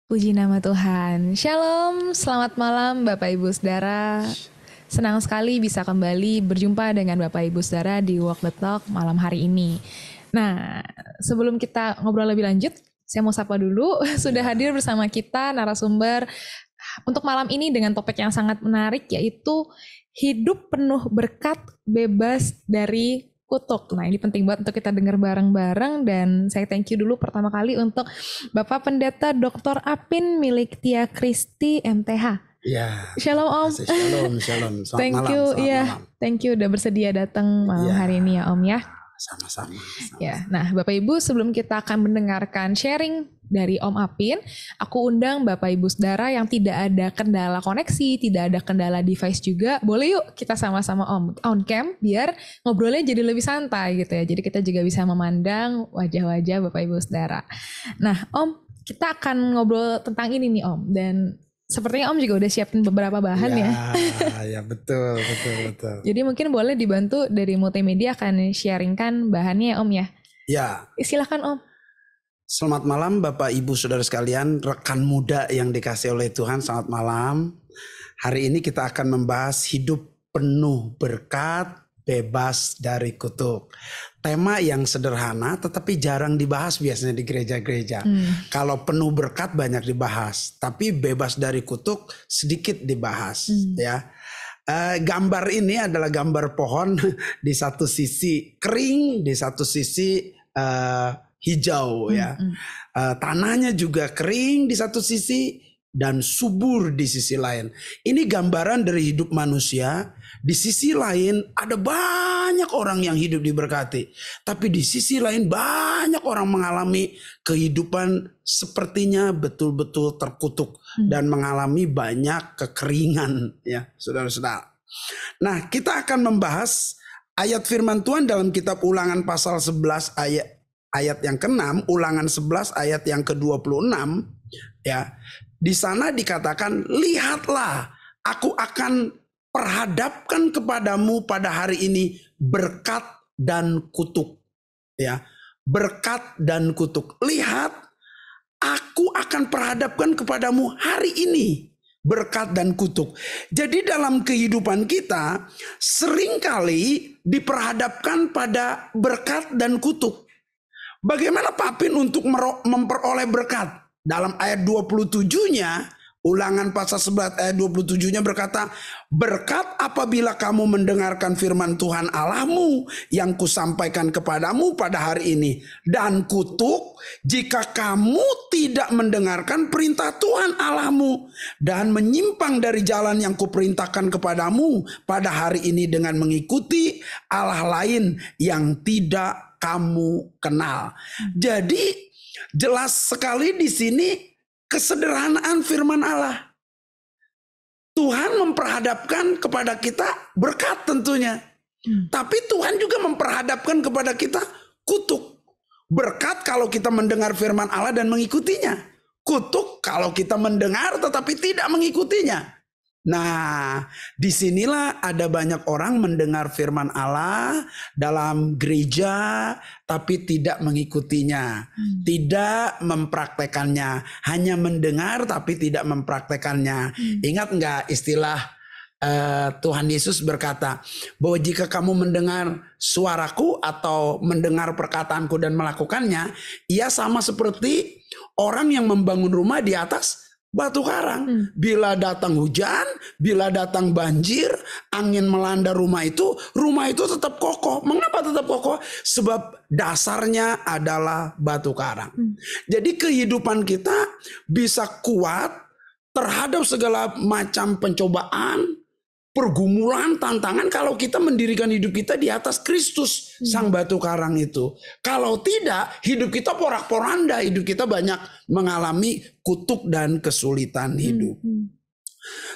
Puji nama Tuhan. Shalom, selamat malam Bapak Ibu Saudara. Senang sekali bisa kembali berjumpa dengan Bapak Ibu Saudara di Walk the Talk malam hari ini. Nah, sebelum kita ngobrol lebih lanjut, saya mau sapa dulu. Sudah hadir bersama kita narasumber untuk malam ini dengan topik yang sangat menarik, yaitu hidup penuh berkat, bebas dari kutuk. Nah, ini penting banget untuk kita dengar bareng-bareng, dan saya thank you dulu pertama kali untuk Bapak Pendeta Dr. Apin milik Tia Kristi MTH. Ya. Shalom Om. Shalom, shalom. Selamat Thank malam. you, Malam. thank you udah bersedia datang malam hari ini ya Om ya. Sama-sama. Ya, nah Bapak Ibu, sebelum kita akan mendengarkan sharing dari Om Apin, aku undang Bapak Ibu Saudara yang tidak ada kendala koneksi, tidak ada kendala device juga, boleh yuk kita sama-sama on cam biar ngobrolnya jadi lebih santai gitu ya. Jadi kita juga bisa memandang wajah-wajah Bapak Ibu Saudara. Nah Om, kita akan ngobrol tentang ini nih Om, dan sepertinya Om juga udah siapin beberapa bahan ya. Ya betul. Jadi mungkin boleh dibantu dari multimedia akan sharingkan bahannya ya Om ya. Ya. Silakan Om. Selamat malam Bapak Ibu Saudara sekalian, rekan muda yang dikasih oleh Tuhan, selamat malam. Hari ini kita akan membahas hidup penuh berkat, bebas dari kutuk. Tema yang sederhana tetapi jarang dibahas biasanya di gereja-gereja. Kalau penuh berkat banyak dibahas, tapi bebas dari kutuk sedikit dibahas ya. Gambar ini adalah gambar pohon di satu sisi kering, di satu sisi hijau ya. Tanahnya juga kering di satu sisi dan subur di sisi lain. Ini gambaran dari hidup manusia. Di sisi lain ada banyak orang yang hidup diberkati. Tapi di sisi lain banyak orang mengalami kehidupan sepertinya betul-betul terkutuk. Dan mengalami banyak kekeringan ya saudara-saudara. Nah, kita akan membahas ayat firman Tuhan dalam kitab Ulangan pasal 11 ayat yang ke-6, Ulangan 11 ayat yang ke-26 ya. Di sana dikatakan, lihatlah aku akan perhadapkan kepadamu pada hari ini berkat dan kutuk ya. Berkat dan kutuk. Lihat, aku akan perhadapkan kepadamu hari ini berkat dan kutuk. Jadi dalam kehidupan kita seringkali diperhadapkan pada berkat dan kutuk. Bagaimana Pak Pin untuk memperoleh berkat? Dalam ayat 27-nya, Ulangan pasal 11 ayat 27-nya berkata, berkat apabila kamu mendengarkan firman Tuhan Allahmu yang kusampaikan kepadamu pada hari ini. Dan kutuk jika kamu tidak mendengarkan perintah Tuhan Allahmu dan menyimpang dari jalan yang kuperintahkan kepadamu pada hari ini dengan mengikuti Allah lain yang tidak kamu kenal. Jadi jelas sekali di sini kesederhanaan firman Allah. Tuhan memperhadapkan kepada kita berkat tentunya. Tapi Tuhan juga memperhadapkan kepada kita kutuk. Berkat kalau kita mendengar firman Allah dan mengikutinya. Kutuk kalau kita mendengar tetapi tidak mengikutinya. Nah, disinilah ada banyak orang mendengar firman Allah dalam gereja tapi tidak mengikutinya, tidak mempraktekannya, hanya mendengar tapi tidak mempraktekannya. Ingat nggak istilah Tuhan Yesus berkata bahwa jika kamu mendengar suaraku atau mendengar perkataanku dan melakukannya, ia sama seperti orang yang membangun rumah di atas batu karang. Bila datang hujan, bila datang banjir, angin melanda rumah itu tetap kokoh. Mengapa tetap kokoh? Sebab dasarnya adalah batu karang. Jadi kehidupan kita bisa kuat terhadap segala macam pencobaan, pergumulan, tantangan kalau kita mendirikan hidup kita di atas Kristus, sang batu karang itu. Kalau tidak, hidup kita porak-poranda, hidup kita banyak mengalami kutuk dan kesulitan hidup.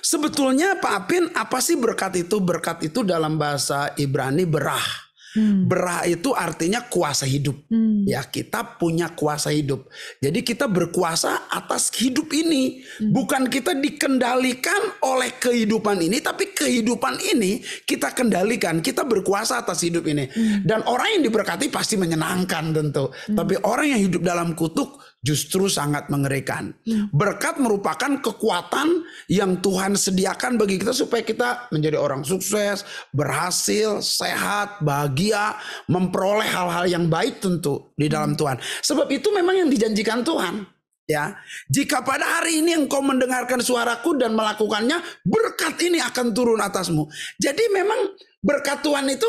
Sebetulnya Pak Apin, apa sih berkat itu? Berkat itu dalam bahasa Ibrani berah. Berah itu artinya kuasa hidup. Ya, kita punya kuasa hidup. Jadi kita berkuasa atas hidup ini. Bukan kita dikendalikan oleh kehidupan ini, tapi kehidupan ini kita kendalikan. Kita berkuasa atas hidup ini. Dan orang yang diberkati pasti menyenangkan tentu. Tapi orang yang hidup dalam kutuk justru sangat mengerikan. Berkat merupakan kekuatan yang Tuhan sediakan bagi kita supaya kita menjadi orang sukses, berhasil, sehat, bahagia, memperoleh hal-hal yang baik tentu di dalam Tuhan. Sebab itu memang yang dijanjikan Tuhan. Ya, jika pada hari ini engkau mendengarkan suaraku dan melakukannya, berkat ini akan turun atasmu. Jadi memang berkat Tuhan itu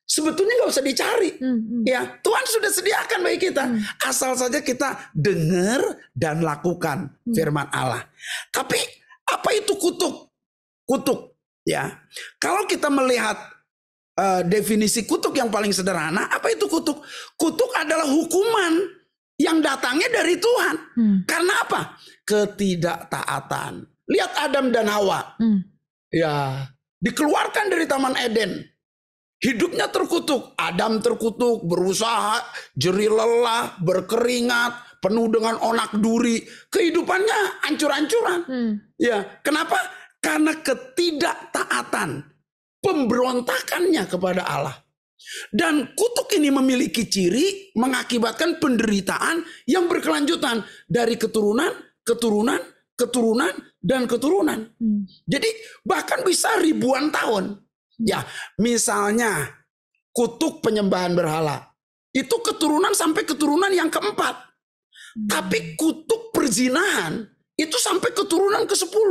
sebetulnya nggak usah dicari. Ya, Tuhan sudah sediakan bagi kita. Asal saja kita dengar dan lakukan firman Allah. Tapi apa itu kutuk? Kutuk, ya. Kalau kita melihat definisi kutuk yang paling sederhana, apa itu kutuk? Kutuk adalah hukuman yang datangnya dari Tuhan. Karena apa? Ketidaktaatan. Lihat Adam dan Hawa. Ya, dikeluarkan dari Taman Eden. Hidupnya terkutuk. Adam terkutuk, berusaha, jerih lelah, berkeringat, penuh dengan onak duri. Kehidupannya hancur-hancuran. Ya, kenapa? Karena ketidaktaatan, pemberontakannya kepada Allah. Dan kutuk ini memiliki ciri mengakibatkan penderitaan yang berkelanjutan dari keturunan, keturunan, keturunan, dan keturunan. Jadi bahkan bisa ribuan tahun. Ya, misalnya kutuk penyembahan berhala. Itu keturunan sampai keturunan yang keempat. Tapi kutuk perzinahan itu sampai keturunan ke-10.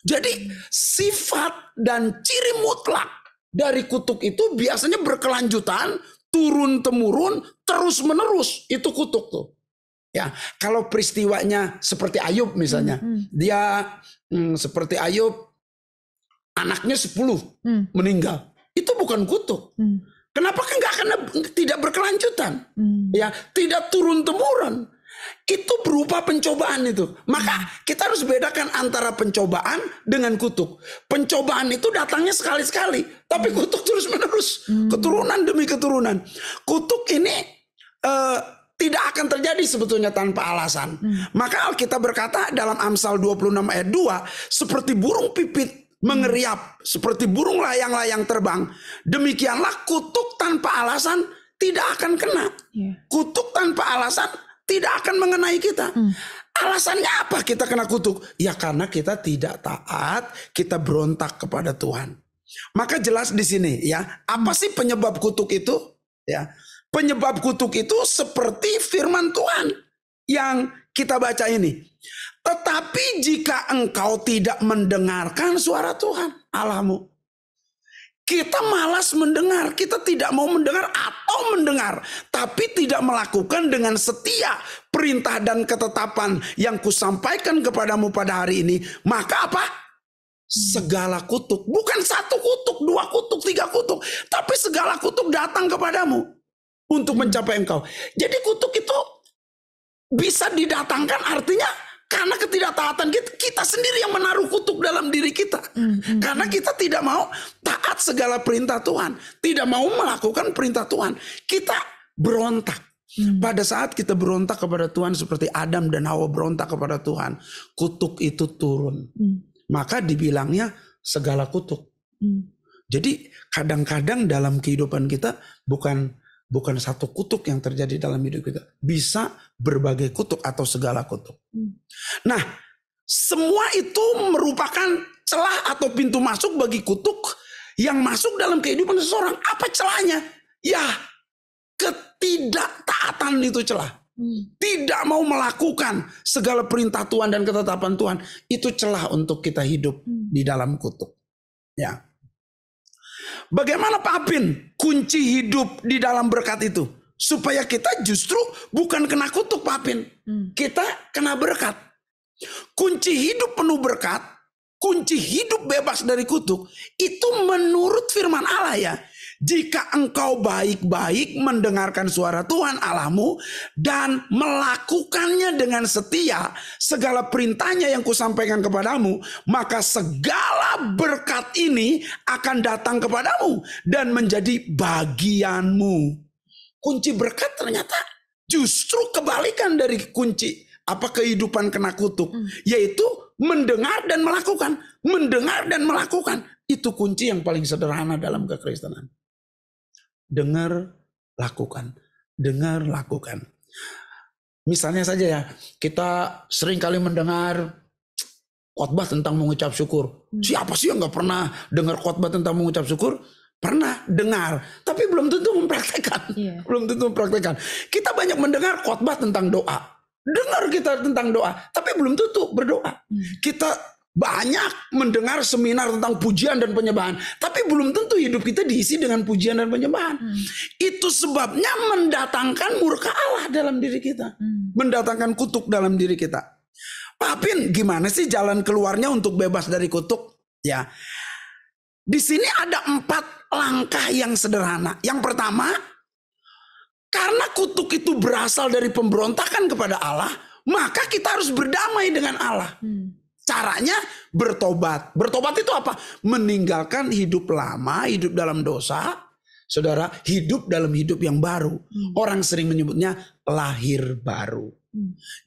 Jadi sifat dan ciri mutlak dari kutuk itu biasanya berkelanjutan, turun-temurun, terus-menerus. Itu kutuk tuh. Ya, kalau peristiwanya seperti Ayub misalnya. Dia seperti Ayub, anaknya 10 meninggal. Itu bukan kutuk. Kenapa? Karena tidak berkelanjutan. Ya, tidak turun-temurun. Itu berupa pencobaan itu. Maka kita harus bedakan antara pencobaan dengan kutuk. Pencobaan itu datangnya sekali-sekali. Tapi kutuk terus-menerus. Keturunan demi keturunan. Kutuk ini tidak akan terjadi sebetulnya tanpa alasan. Maka Alkitab berkata dalam Amsal 26 ayat 2. Seperti burung pipit mengeriap, seperti burung layang-layang terbang, demikianlah kutuk tanpa alasan tidak akan kena. Kutuk tanpa alasan tidak akan mengenai kita. Alasannya apa kita kena kutuk? Ya karena kita tidak taat, kita berontak kepada Tuhan. Maka jelas di sini ya, apa sih penyebab kutuk itu? Ya, penyebab kutuk itu seperti firman Tuhan yang kita baca ini. Tetapi jika engkau tidak mendengarkan suara Tuhan Allahmu, kita malas mendengar, kita tidak mau mendengar atau mendengar, tapi tidak melakukan dengan setia perintah dan ketetapan yang kusampaikan kepadamu pada hari ini, maka apa? Segala kutuk, bukan satu kutuk, 2 kutuk, 3 kutuk, tapi segala kutuk datang kepadamu untuk mencapai engkau. Jadi kutuk itu bisa didatangkan artinya karena ketidaktaatan kita sendiri yang menaruh kutuk dalam diri kita. Karena kita tidak mau taat segala perintah Tuhan. Tidak mau melakukan perintah Tuhan. Kita berontak. Pada saat kita berontak kepada Tuhan seperti Adam dan Hawa berontak kepada Tuhan, kutuk itu turun. Maka dibilangnya segala kutuk. Jadi kadang-kadang dalam kehidupan kita bukan satu kutuk yang terjadi dalam hidup kita. Bisa berbagai kutuk atau segala kutuk. Nah, semua itu merupakan celah atau pintu masuk bagi kutuk yang masuk dalam kehidupan seseorang. Apa celahnya? Ya, ketidaktaatan itu celah. Tidak mau melakukan segala perintah Tuhan dan ketetapan Tuhan. Itu celah untuk kita hidup di dalam kutuk. Ya. Bagaimana Pak Apin kunci hidup di dalam berkat itu? Supaya kita justru bukan kena kutuk Pak Apin. Kita kena berkat. Kunci hidup penuh berkat, kunci hidup bebas dari kutuk, itu menurut firman Allah ya. Jika engkau baik-baik mendengarkan suara Tuhan Allahmu dan melakukannya dengan setia segala perintahnya yang kusampaikan kepadamu, maka segala berkat ini akan datang kepadamu dan menjadi bagianmu. Kunci berkat ternyata justru kebalikan dari kunci kehidupan kena kutuk, yaitu mendengar dan melakukan. Mendengar dan melakukan itu kunci yang paling sederhana dalam kekristenan. Dengar, lakukan. Dengar, lakukan. Misalnya saja ya, kita sering kali mendengar khotbah tentang mengucap syukur. Siapa sih yang gak pernah dengar khotbah tentang mengucap syukur? Pernah dengar, tapi belum tentu mempraktekkan. Belum tentu mempraktekkan. Kita banyak mendengar khotbah tentang doa. Dengar kita tentang doa, tapi belum tentu berdoa. Kita banyak mendengar seminar tentang pujian dan penyembahan, tapi belum tentu hidup kita diisi dengan pujian dan penyembahan. Itu sebabnya mendatangkan murka Allah dalam diri kita. Mendatangkan kutuk dalam diri kita. Pak Pin, gimana sih jalan keluarnya untuk bebas dari kutuk? Ya, di sini ada 4 langkah yang sederhana. Yang pertama, karena kutuk itu berasal dari pemberontakan kepada Allah, maka kita harus berdamai dengan Allah. Caranya bertobat. Bertobat itu apa? Meninggalkan hidup lama, hidup dalam dosa. Saudara, hidup dalam hidup yang baru. Orang sering menyebutnya lahir baru.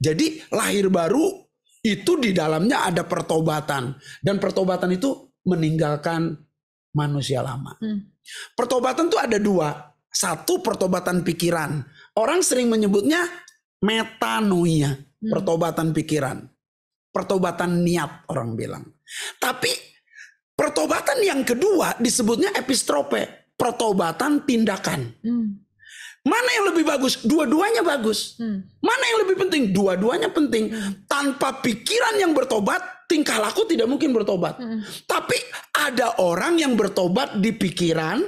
Jadi lahir baru itu di dalamnya ada pertobatan. Dan pertobatan itu meninggalkan manusia lama. Pertobatan itu ada 2. Satu, pertobatan pikiran. Orang sering menyebutnya metanoia, pertobatan pikiran. Pertobatan niat orang bilang. Tapi pertobatan yang kedua disebutnya epistrope, pertobatan tindakan. Mana yang lebih bagus? Dua-duanya bagus. Mana yang lebih penting? Dua-duanya penting. Tanpa pikiran yang bertobat, tingkah laku tidak mungkin bertobat. Tapi ada orang yang bertobat di pikiran,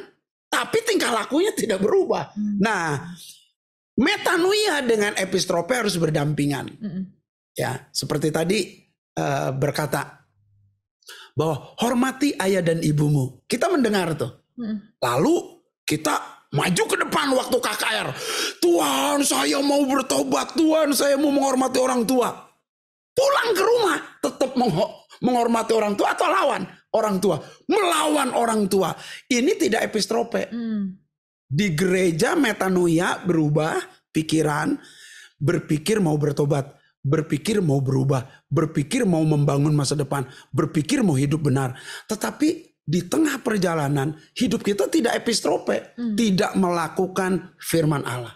tapi tingkah lakunya tidak berubah. Nah, metanoia dengan epistrope harus berdampingan. Ya, seperti tadi berkata bahwa hormati ayah dan ibumu. Kita mendengar tuh. Lalu kita maju ke depan waktu KKR. Tuhan, saya mau bertobat. Tuhan, saya mau menghormati orang tua. Pulang ke rumah tetap menghormati orang tua atau lawan orang tua, melawan orang tua. Ini tidak epistrope. Di gereja metanoia berubah pikiran, berpikir mau bertobat, berpikir mau berubah, berpikir mau membangun masa depan, berpikir mau hidup benar. Tetapi di tengah perjalanan hidup kita tidak epistrope, tidak melakukan firman Allah.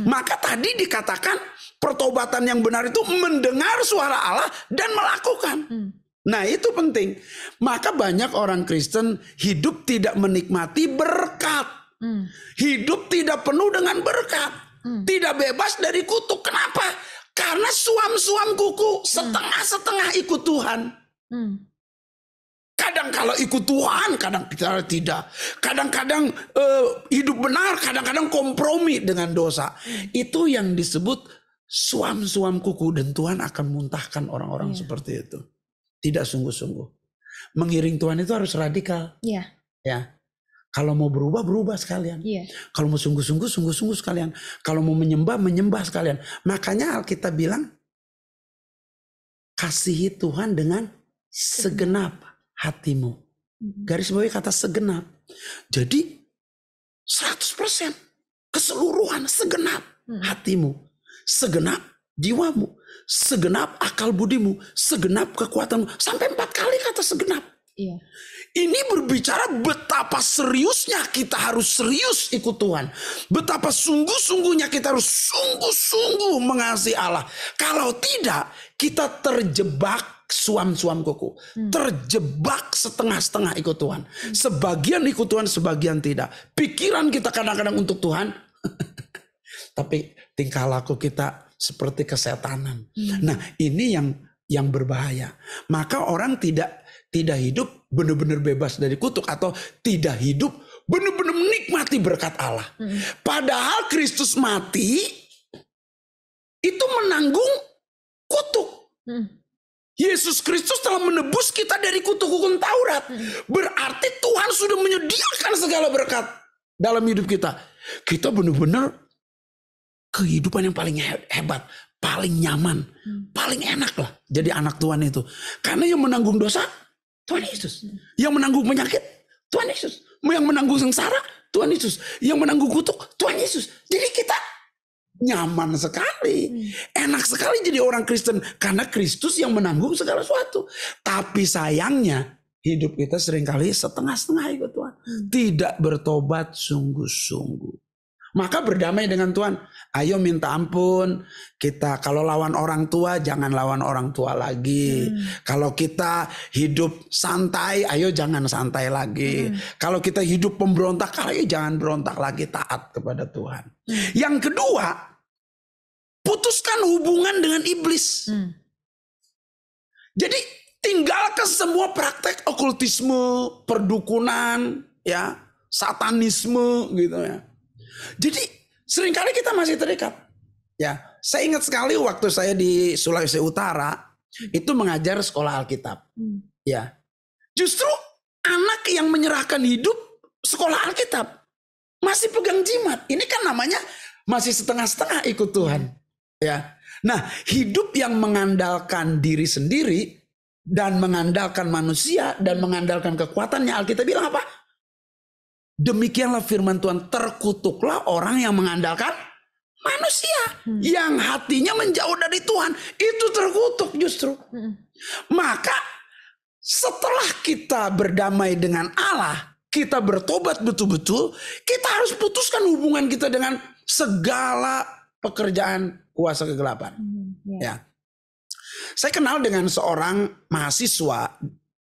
Maka tadi dikatakan pertobatan yang benar itu mendengar suara Allah dan melakukan. Nah, itu penting. Maka banyak orang Kristen hidup tidak menikmati berkat. Hidup tidak penuh dengan berkat. Tidak bebas dari kutuk. Kenapa? Karena suam-suam kuku setengah-setengah ikut Tuhan. Kadang kalau ikut Tuhan, kadang kita tidak. Kadang-kadang hidup benar, kadang-kadang kompromi dengan dosa. Itu yang disebut suam-suam kuku. Dan Tuhan akan muntahkan orang-orang seperti itu. Tidak sungguh-sungguh. Mengiring Tuhan itu harus radikal. Ya. Kalau mau berubah, berubah sekalian. Kalau mau sungguh-sungguh, sungguh-sungguh sekalian. Kalau mau menyembah, menyembah sekalian. Makanya Alkitab bilang, kasihi Tuhan dengan segenap hatimu. Garis bawahi kata segenap. Jadi 100%. Keseluruhan segenap hatimu. Segenap jiwamu. Segenap akal budimu. Segenap kekuatanmu. Sampai 4 kali kata segenap. Ini berbicara betapa seriusnya kita harus serius ikut Tuhan. Betapa sungguh-sungguhnya kita harus sungguh-sungguh mengasihi Allah. Kalau tidak, kita terjebak suam-suam kuku. Terjebak setengah-setengah ikut Tuhan. Sebagian ikut Tuhan, sebagian tidak. Pikiran kita kadang-kadang untuk Tuhan. Tapi tingkah laku kita seperti kesetanan. Nah, ini yang berbahaya. Maka orang tidak hidup benar-benar bebas dari kutuk, atau tidak hidup benar-benar menikmati berkat Allah. Padahal Kristus mati itu menanggung kutuk. Yesus Kristus telah menebus kita dari kutuk hukum Taurat. Berarti Tuhan sudah menyediakan segala berkat dalam hidup kita. Kita benar-benar kehidupan yang paling hebat, paling nyaman, paling enak lah jadi anak Tuhan itu. Karena yang menanggung dosa Tuhan Yesus. Yang menanggung penyakit Tuhan Yesus. Yang menanggung sengsara Tuhan Yesus. Yang menanggung kutuk Tuhan Yesus. Jadi kita nyaman sekali. Enak sekali jadi orang Kristen. Karena Kristus yang menanggung segala sesuatu. Tapi sayangnya hidup kita seringkali setengah-setengah ikut Tuhan. Tidak bertobat sungguh-sungguh. Maka berdamai dengan Tuhan. Ayo minta ampun. Kita kalau lawan orang tua jangan lawan orang tua lagi. Kalau kita hidup santai, ayo jangan santai lagi. Kalau kita hidup pemberontak, ayo jangan berontak lagi, taat kepada Tuhan. Yang kedua, putuskan hubungan dengan iblis. Jadi tinggalkan semua praktek okultisme, perdukunan, ya, satanisme gitu ya. Jadi seringkali kita masih terikat. Ya, saya ingat sekali waktu saya di Sulawesi Utara itu mengajar sekolah Alkitab. Ya, justru anak yang menyerahkan hidup sekolah Alkitab masih pegang jimat. Ini kan namanya masih setengah-setengah ikut Tuhan. Ya, nah hidup yang mengandalkan diri sendiri dan mengandalkan manusia dan mengandalkan kekuatannya, Alkitab bilang apa? Demikianlah firman Tuhan, terkutuklah orang yang mengandalkan manusia. Yang hatinya menjauh dari Tuhan. Itu terkutuk justru. Maka setelah kita berdamai dengan Allah, kita bertobat betul-betul, kita harus putuskan hubungan kita dengan segala pekerjaan kuasa kegelapan. Ya. Saya kenal dengan seorang mahasiswa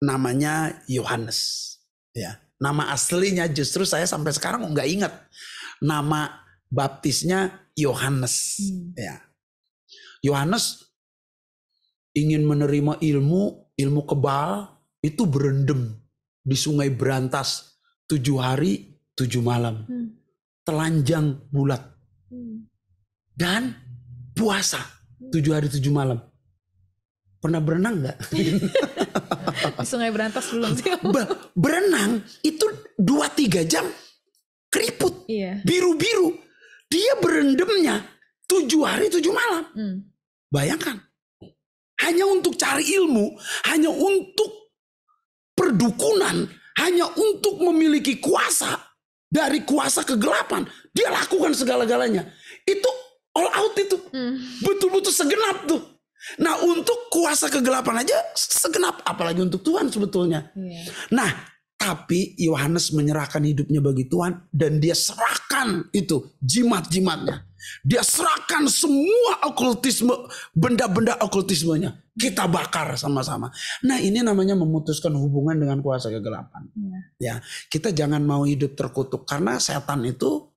namanya Yohanes. Ya. Nama aslinya justru saya sampai sekarang nggak ingat. Nama baptisnya Yohanes. Ya. Yohanes ingin menerima ilmu kebal, itu berendam di Sungai Berantas 7 hari 7 malam. Telanjang bulat. Dan puasa 7 hari 7 malam. Pernah berenang nggak? Di Sungai Berantas belum sih. Berenang itu 2-3 jam keriput. Iya. Biru-biru. Dia berendamnya 7 hari 7 malam. Bayangkan. Hanya untuk cari ilmu. Hanya untuk perdukunan. Hanya untuk memiliki kuasa. Dari kuasa kegelapan. Dia lakukan segala-galanya. Itu all out itu. Betul-betul segenap tuh. Nah untuk kuasa kegelapan aja segenap, apalagi untuk Tuhan sebetulnya. Nah tapi Yohanes menyerahkan hidupnya bagi Tuhan dan dia serahkan itu jimat-jimatnya. Dia serahkan semua okultisme, benda-benda okultismenya. Kita bakar sama-sama. Nah ini namanya memutuskan hubungan dengan kuasa kegelapan. Ya, kita jangan mau hidup terkutuk karena setan itu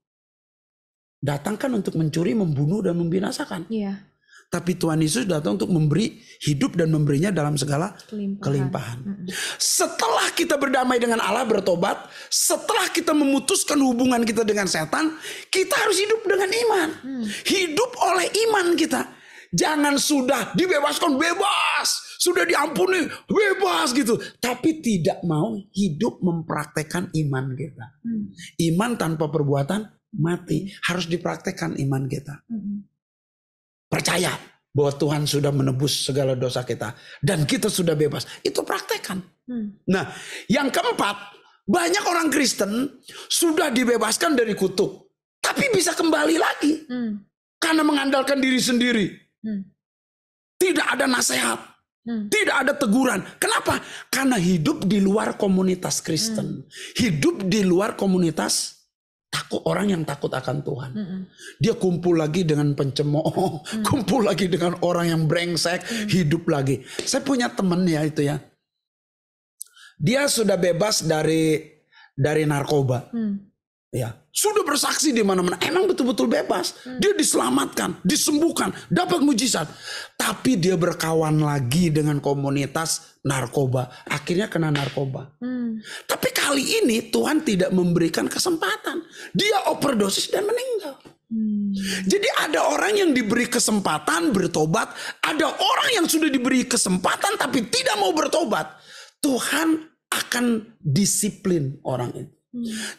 datang kan untuk mencuri, membunuh dan membinasakan. Iya. Tapi Tuhan Yesus datang untuk memberi hidup dan memberinya dalam segala kelimpahan. Setelah kita berdamai dengan Allah, bertobat, setelah kita memutuskan hubungan kita dengan setan, kita harus hidup dengan iman. Hidup oleh iman kita. Jangan sudah dibebaskan, bebas. Sudah diampuni, bebas gitu. Tapi tidak mau hidup mempraktekkan iman kita. Iman tanpa perbuatan mati. Harus dipraktekkan iman kita. Percaya bahwa Tuhan sudah menebus segala dosa kita. Dan kita sudah bebas. Itu praktekkan. Nah yang keempat. Banyak orang Kristen sudah dibebaskan dari kutuk. Tapi bisa kembali lagi. Karena mengandalkan diri sendiri. Tidak ada nasihat. Tidak ada teguran. Kenapa? Karena hidup di luar komunitas Kristen. Hidup di luar komunitas takut, orang yang takut akan Tuhan. Dia kumpul lagi dengan pencemooh, kumpul lagi dengan orang yang brengsek, hidup lagi. Saya punya temen ya itu ya. Dia sudah bebas dari narkoba. Ya, sudah bersaksi di mana-mana. Emang betul-betul bebas. Dia diselamatkan, disembuhkan, dapat mujizat. Tapi dia berkawan lagi dengan komunitas narkoba. Akhirnya kena narkoba. Tapi kali ini Tuhan tidak memberikan kesempatan. Dia overdosis dan meninggal. Jadi ada orang yang diberi kesempatan bertobat. Ada orang yang sudah diberi kesempatan tapi tidak mau bertobat. Tuhan akan disiplin orang itu.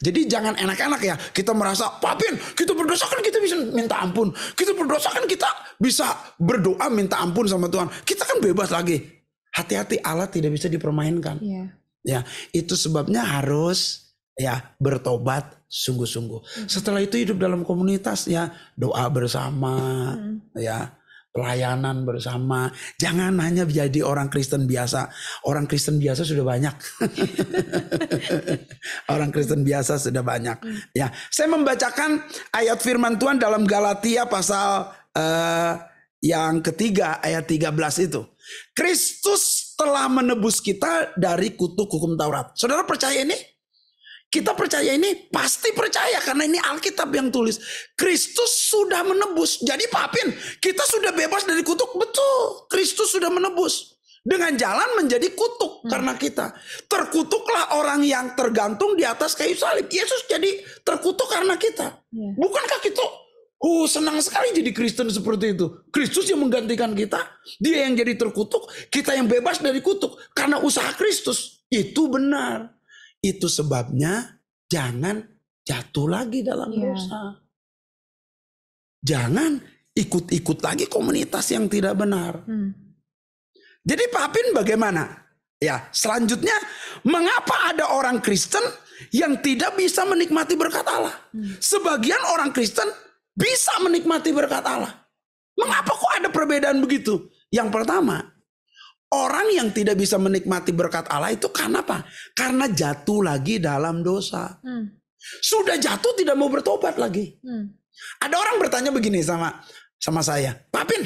Jadi jangan enak-enak ya. Kita merasa, Pak Pin, kita berdosa kan kita bisa minta ampun. Kita berdosa kan kita bisa berdoa minta ampun sama Tuhan. Kita kan bebas lagi. Hati-hati, Allah tidak bisa dipermainkan. Ya, itu sebabnya harus ya bertobat sungguh-sungguh. Setelah itu hidup dalam komunitas ya, doa bersama, ya pelayanan bersama. Jangan hanya jadi orang Kristen biasa. Orang Kristen biasa sudah banyak. Orang Kristen biasa sudah banyak. Ya, saya membacakan ayat firman Tuhan dalam Galatia pasal yang ketiga ayat 13 itu. Kristus telah menebus kita dari kutuk hukum Taurat. Saudara percaya ini? Kita percaya ini, pasti percaya karena ini Alkitab yang tulis. Kristus sudah menebus. Jadi Pak Pin, kita sudah bebas dari kutuk. Betul, Kristus sudah menebus. Dengan jalan menjadi kutuk karena kita. Terkutuklah orang yang tergantung di atas kayu salib. Yesus jadi terkutuk karena kita. Bukankah kita senang sekali jadi Kristen seperti itu. Kristus yang menggantikan kita. Dia yang jadi terkutuk. Kita yang bebas dari kutuk. Karena usaha Kristus. Itu benar. Itu sebabnya jangan jatuh lagi dalam dosa. Jangan ikut-ikut lagi komunitas yang tidak benar. Jadi Pak Pin bagaimana? Ya, selanjutnya mengapa ada orang Kristen yang tidak bisa menikmati berkat Allah? Sebagian orang Kristen bisa menikmati berkat Allah. Mengapa kok ada perbedaan begitu? Yang pertama, orang yang tidak bisa menikmati berkat Allah itu karena apa? Karena jatuh lagi dalam dosa. Sudah jatuh tidak mau bertobat lagi. Ada orang bertanya begini sama saya. Pak Pin,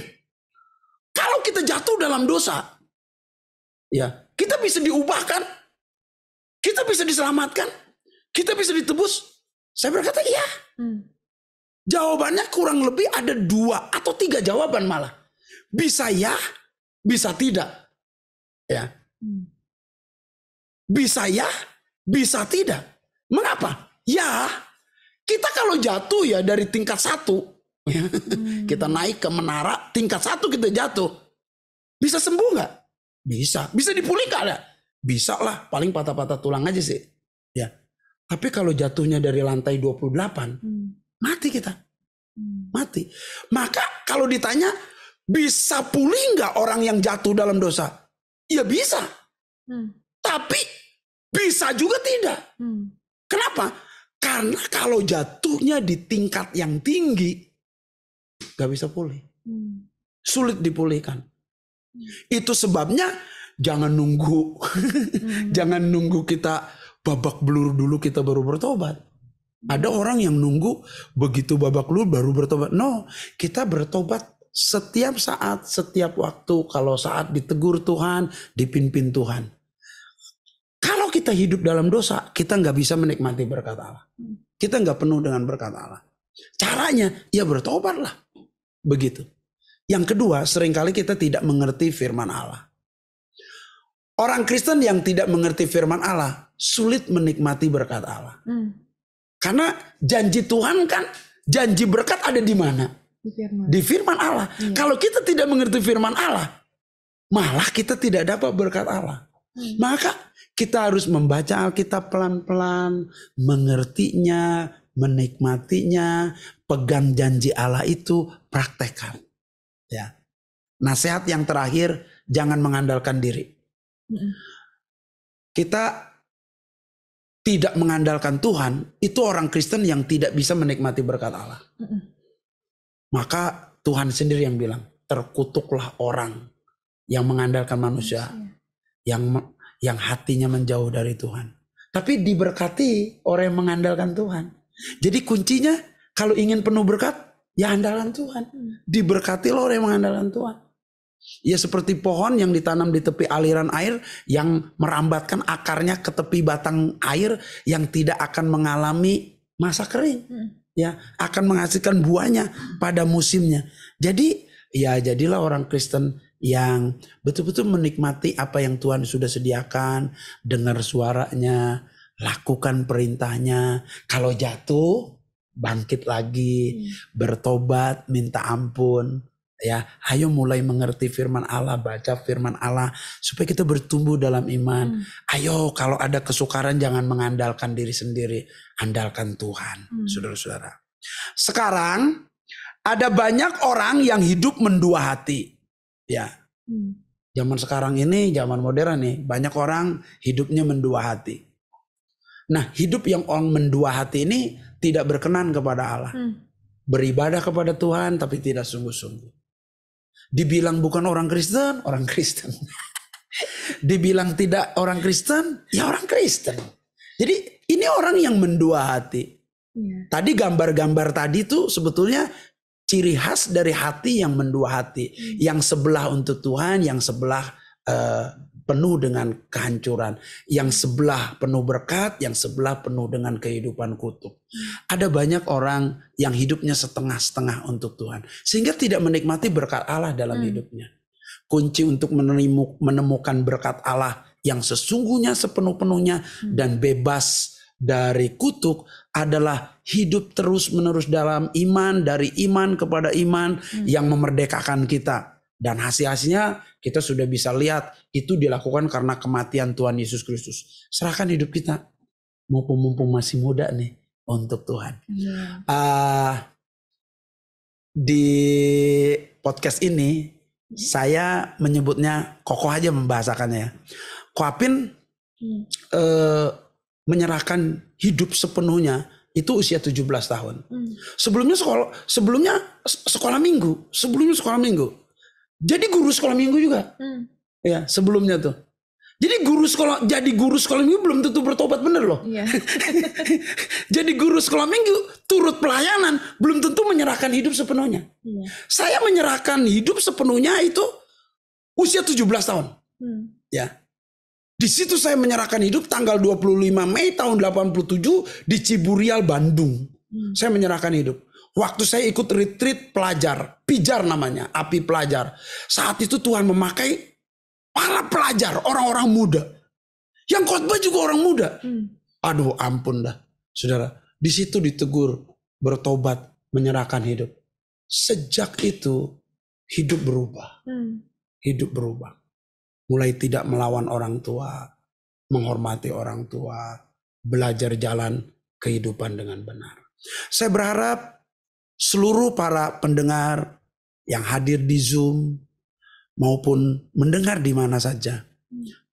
kalau kita jatuh dalam dosa, ya kita bisa diubahkan? Kita bisa diselamatkan? Kita bisa ditebus? Saya berkata iya. Jawabannya kurang lebih ada 2 atau 3 jawaban malah. Bisa ya, bisa tidak. Ya, bisa ya, bisa tidak. Mengapa? Ya, kita kalau jatuh ya dari tingkat 1, ya, kita naik ke menara tingkat 1 kita jatuh, bisa sembuh nggak? Bisa. Bisa dipulihkan nggak? Bisa lah. Paling patah-patah tulang aja sih. Ya. Tapi kalau jatuhnya dari lantai 28, mati kita, mati. Maka kalau ditanya bisa pulih nggak orang yang jatuh dalam dosa? Ya bisa, tapi bisa juga tidak. Kenapa? Karena kalau jatuhnya di tingkat yang tinggi, gak bisa pulih. Sulit dipulihkan. Itu sebabnya jangan nunggu, jangan nunggu kita babak belur dulu kita baru bertobat. Ada orang yang nunggu begitu babak belur baru bertobat. No, kita bertobat setiap saat, setiap waktu, kalau saat ditegur Tuhan, dipimpin Tuhan. Kalau kita hidup dalam dosa, kita nggak bisa menikmati berkat Allah. Kita nggak penuh dengan berkat Allah. Caranya, ya bertobatlah. Begitu. Yang kedua, seringkali kita tidak mengerti firman Allah. Orang Kristen yang tidak mengerti firman Allah, sulit menikmati berkat Allah. Karena janji Tuhan kan, janji berkat ada di mana? Di firman Allah. Kalau kita tidak mengerti firman Allah, malah kita tidak dapat berkat Allah. Maka kita harus membaca Alkitab pelan-pelan, mengertinya, menikmatinya, pegang janji Allah itu, praktekkan. Ya. Nasihat yang terakhir, jangan mengandalkan diri. Kita tidak mengandalkan Tuhan, itu orang Kristen yang tidak bisa menikmati berkat Allah. Maka Tuhan sendiri yang bilang, terkutuklah orang yang mengandalkan manusia, yang hatinya menjauh dari Tuhan. Tapi diberkati orang yang mengandalkan Tuhan. Jadi kuncinya kalau ingin penuh berkat, ya andalan Tuhan. Diberkatilah orang yang mengandalkan Tuhan. Ya seperti pohon yang ditanam di tepi aliran air, yang merambatkan akarnya ke tepi batang air, yang tidak akan mengalami masa kering. Ya, akan menghasilkan buahnya pada musimnya. Jadi, ya jadilah orang Kristen yang betul-betul menikmati apa yang Tuhan sudah sediakan, dengar suaranya, lakukan perintahnya. Kalau jatuh, bangkit lagi, bertobat, minta ampun. Ya, ayo mulai mengerti firman Allah, baca firman Allah supaya kita bertumbuh dalam iman. Ayo kalau ada kesukaran jangan mengandalkan diri sendiri, andalkan Tuhan, saudara-saudara. Sekarang ada banyak orang yang hidup mendua hati. Ya. Zaman sekarang ini, zaman modern nih, banyak orang hidupnya mendua hati. Nah, hidup yang orang mendua hati ini tidak berkenan kepada Allah. Beribadah kepada Tuhan tapi tidak sungguh-sungguh. Dibilang bukan orang Kristen, orang Kristen. Dibilang tidak orang Kristen, ya orang Kristen. Jadi ini orang yang mendua hati. Tadi gambar-gambar tadi tuh sebetulnya ciri khas dari hati yang mendua hati. Yang sebelah untuk Tuhan, yang sebelah penuh dengan kehancuran. Yang sebelah penuh berkat, yang sebelah penuh dengan kehidupan kutuk. Ada banyak orang yang hidupnya setengah-setengah untuk Tuhan. Sehingga tidak menikmati berkat Allah dalam hidupnya. Kunci untuk menemukan berkat Allah yang sesungguhnya sepenuh-penuhnya dan bebas dari kutuk adalah hidup terus-menerus dalam iman, dari iman kepada iman yang memerdekakan kita. Dan hasil-hasilnya kita sudah bisa lihat itu dilakukan karena kematian Tuhan Yesus Kristus. Serahkan hidup kita mumpung masih muda nih untuk Tuhan. Di podcast ini saya menyebutnya, kokoh aja membahasakannya ya. Ko Apin menyerahkan hidup sepenuhnya itu usia 17 tahun. Sebelumnya sekolah minggu. Jadi guru sekolah minggu juga. Ya, sebelumnya tuh. Jadi jadi guru sekolah minggu belum tentu bertobat bener loh. Yeah. Jadi guru sekolah minggu turut pelayanan belum tentu menyerahkan hidup sepenuhnya. Yeah. Saya menyerahkan hidup sepenuhnya itu usia 17 tahun. Ya. Di situ saya menyerahkan hidup tanggal 25 Mei tahun 87 di Ciburial, Bandung. Saya menyerahkan hidup. Waktu saya ikut retreat pelajar, Pijar namanya, Api Pelajar. Saat itu Tuhan memakai para pelajar, orang-orang muda. Yang khotbah juga orang muda. Aduh ampun dah, saudara. Di situ ditegur, bertobat, menyerahkan hidup. Sejak itu hidup berubah. Hidup berubah. Mulai tidak melawan orang tua, menghormati orang tua, belajar jalan kehidupan dengan benar. Saya berharap seluruh para pendengar yang hadir di Zoom maupun mendengar di mana saja,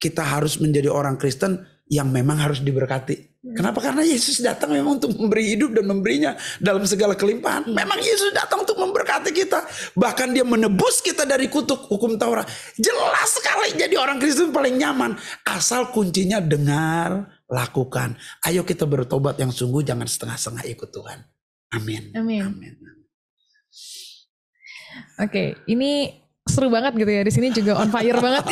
kita harus menjadi orang Kristen yang memang harus diberkati. Kenapa? Karena Yesus datang memang untuk memberi hidup dan memberinya dalam segala kelimpahan. Memang Yesus datang untuk memberkati kita. Bahkan dia menebus kita dari kutuk hukum Taurat. Jelas sekali jadi orang Kristen paling nyaman. Asal kuncinya dengar, lakukan. Ayo kita bertobat yang sungguh, jangan setengah-setengah ikut Tuhan. Amin. Oke, ini seru banget gitu ya, di sini juga on fire banget.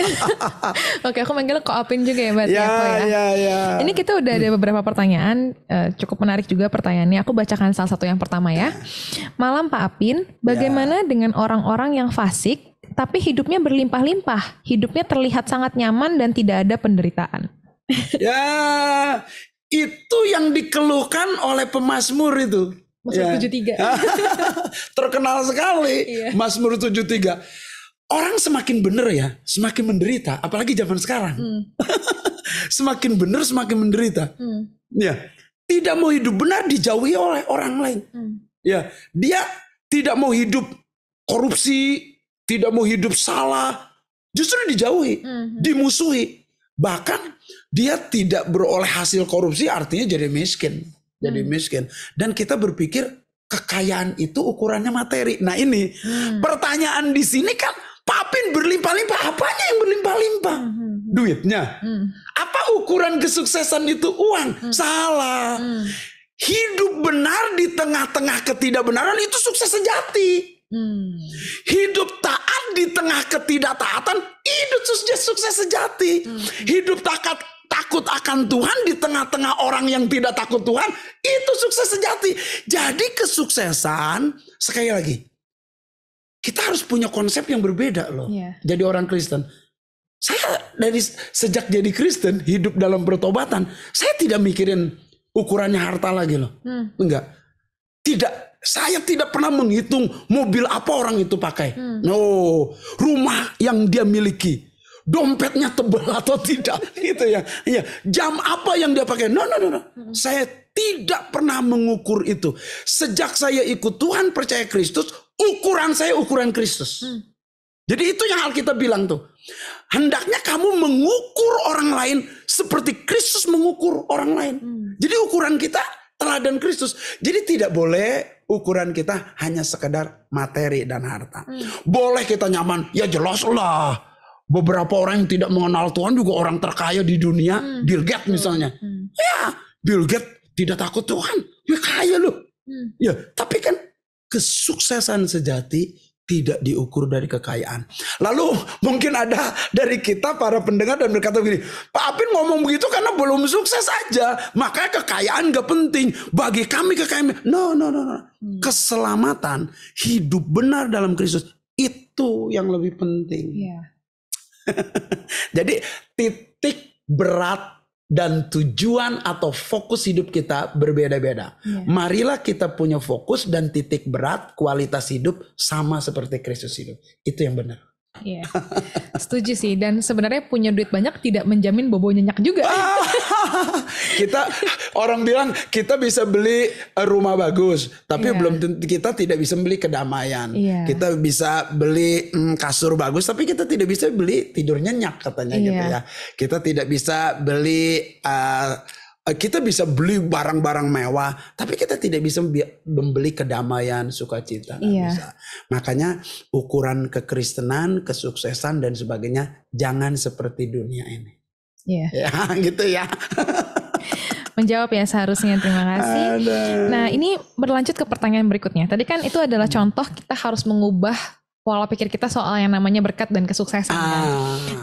Oke, aku manggilnya Ko Apin juga ya, Mbak. Ya. Ini kita udah ada beberapa pertanyaan, cukup menarik juga pertanyaannya. Aku bacakan salah satu yang pertama ya. Malam Pak Apin, bagaimana dengan orang-orang yang fasik tapi hidupnya berlimpah-limpah, hidupnya terlihat sangat nyaman dan tidak ada penderitaan? Ya, itu yang dikeluhkan oleh pemazmur itu. Mazmur 73. Terkenal sekali. Mazmur 73. Orang semakin benar ya, semakin menderita. Apalagi zaman sekarang. Semakin benar, semakin menderita. Ya, tidak mau hidup benar dijauhi oleh orang lain. Ya, dia tidak mau hidup korupsi, tidak mau hidup salah, justru dijauhi, dimusuhi. Bahkan dia tidak beroleh hasil korupsi, artinya jadi miskin. Dan kita berpikir kekayaan itu ukurannya materi. Nah ini pertanyaan di sini kan, Pak Apin berlimpah-limpah. Apanya yang berlimpah-limpah? Duitnya. Apa ukuran kesuksesan itu? Uang. Salah. Hidup benar di tengah-tengah ketidakbenaran itu sukses sejati. Hidup taat di tengah ketidaktaatan itu sukses sejati. Hidup takut akan Tuhan di tengah-tengah orang yang tidak takut Tuhan, itu sukses sejati. Jadi kesuksesan, sekali lagi, kita harus punya konsep yang berbeda loh. Jadi orang Kristen. Saya sejak jadi Kristen, hidup dalam pertobatan, saya tidak mikirin ukurannya harta lagi loh. Enggak. Tidak. Saya tidak pernah menghitung mobil apa orang itu pakai. No, rumah yang dia miliki. Dompetnya tebal atau tidak gitu ya. Iya, jam apa yang dia pakai? No. Saya tidak pernah mengukur itu. Sejak saya ikut Tuhan, percaya Kristus, ukuran saya ukuran Kristus. Jadi itu yang Alkitab bilang tuh. Hendaknya kamu mengukur orang lain seperti Kristus mengukur orang lain. Jadi ukuran kita teladan Kristus. Jadi tidak boleh ukuran kita hanya sekedar materi dan harta. Boleh kita nyaman, ya jelas lah. Beberapa orang yang tidak mengenal Tuhan juga orang terkaya di dunia. Bill Gates misalnya. Ya, Bill Gates tidak takut Tuhan. Ya kaya loh. Ya, tapi kan kesuksesan sejati tidak diukur dari kekayaan. Lalu mungkin ada dari kita para pendengar dan berkata begini, Pak Apin ngomong begitu karena belum sukses aja. Makanya kekayaan gak penting. Bagi kami kekayaan. No. Keselamatan, hidup benar dalam Kristus, itu yang lebih penting. Yeah. Jadi titik berat dan tujuan atau fokus hidup kita berbeda-beda. Marilah kita punya fokus dan titik berat, kualitas hidup sama seperti Kristus hidup. Itu yang benar. Iya, setuju sih. Dan sebenarnya punya duit banyak tidak menjamin bobo nyenyak juga. Orang bilang kita bisa beli rumah bagus, tapi kita tidak bisa beli kedamaian. Kita bisa beli kasur bagus, tapi kita tidak bisa beli tidur nyenyak katanya gitu ya. Kita tidak bisa beli kita bisa beli barang-barang mewah, tapi kita tidak bisa membeli kedamaian, sukacita. Bisa. Makanya ukuran kekristenan, kesuksesan dan sebagainya jangan seperti dunia ini. Ya, gitu ya. Menjawab ya seharusnya, terima kasih. Nah, ini berlanjut ke pertanyaan berikutnya. Tadi kan itu adalah contoh kita harus mengubah pola pikir kita soal yang namanya berkat dan kesuksesan.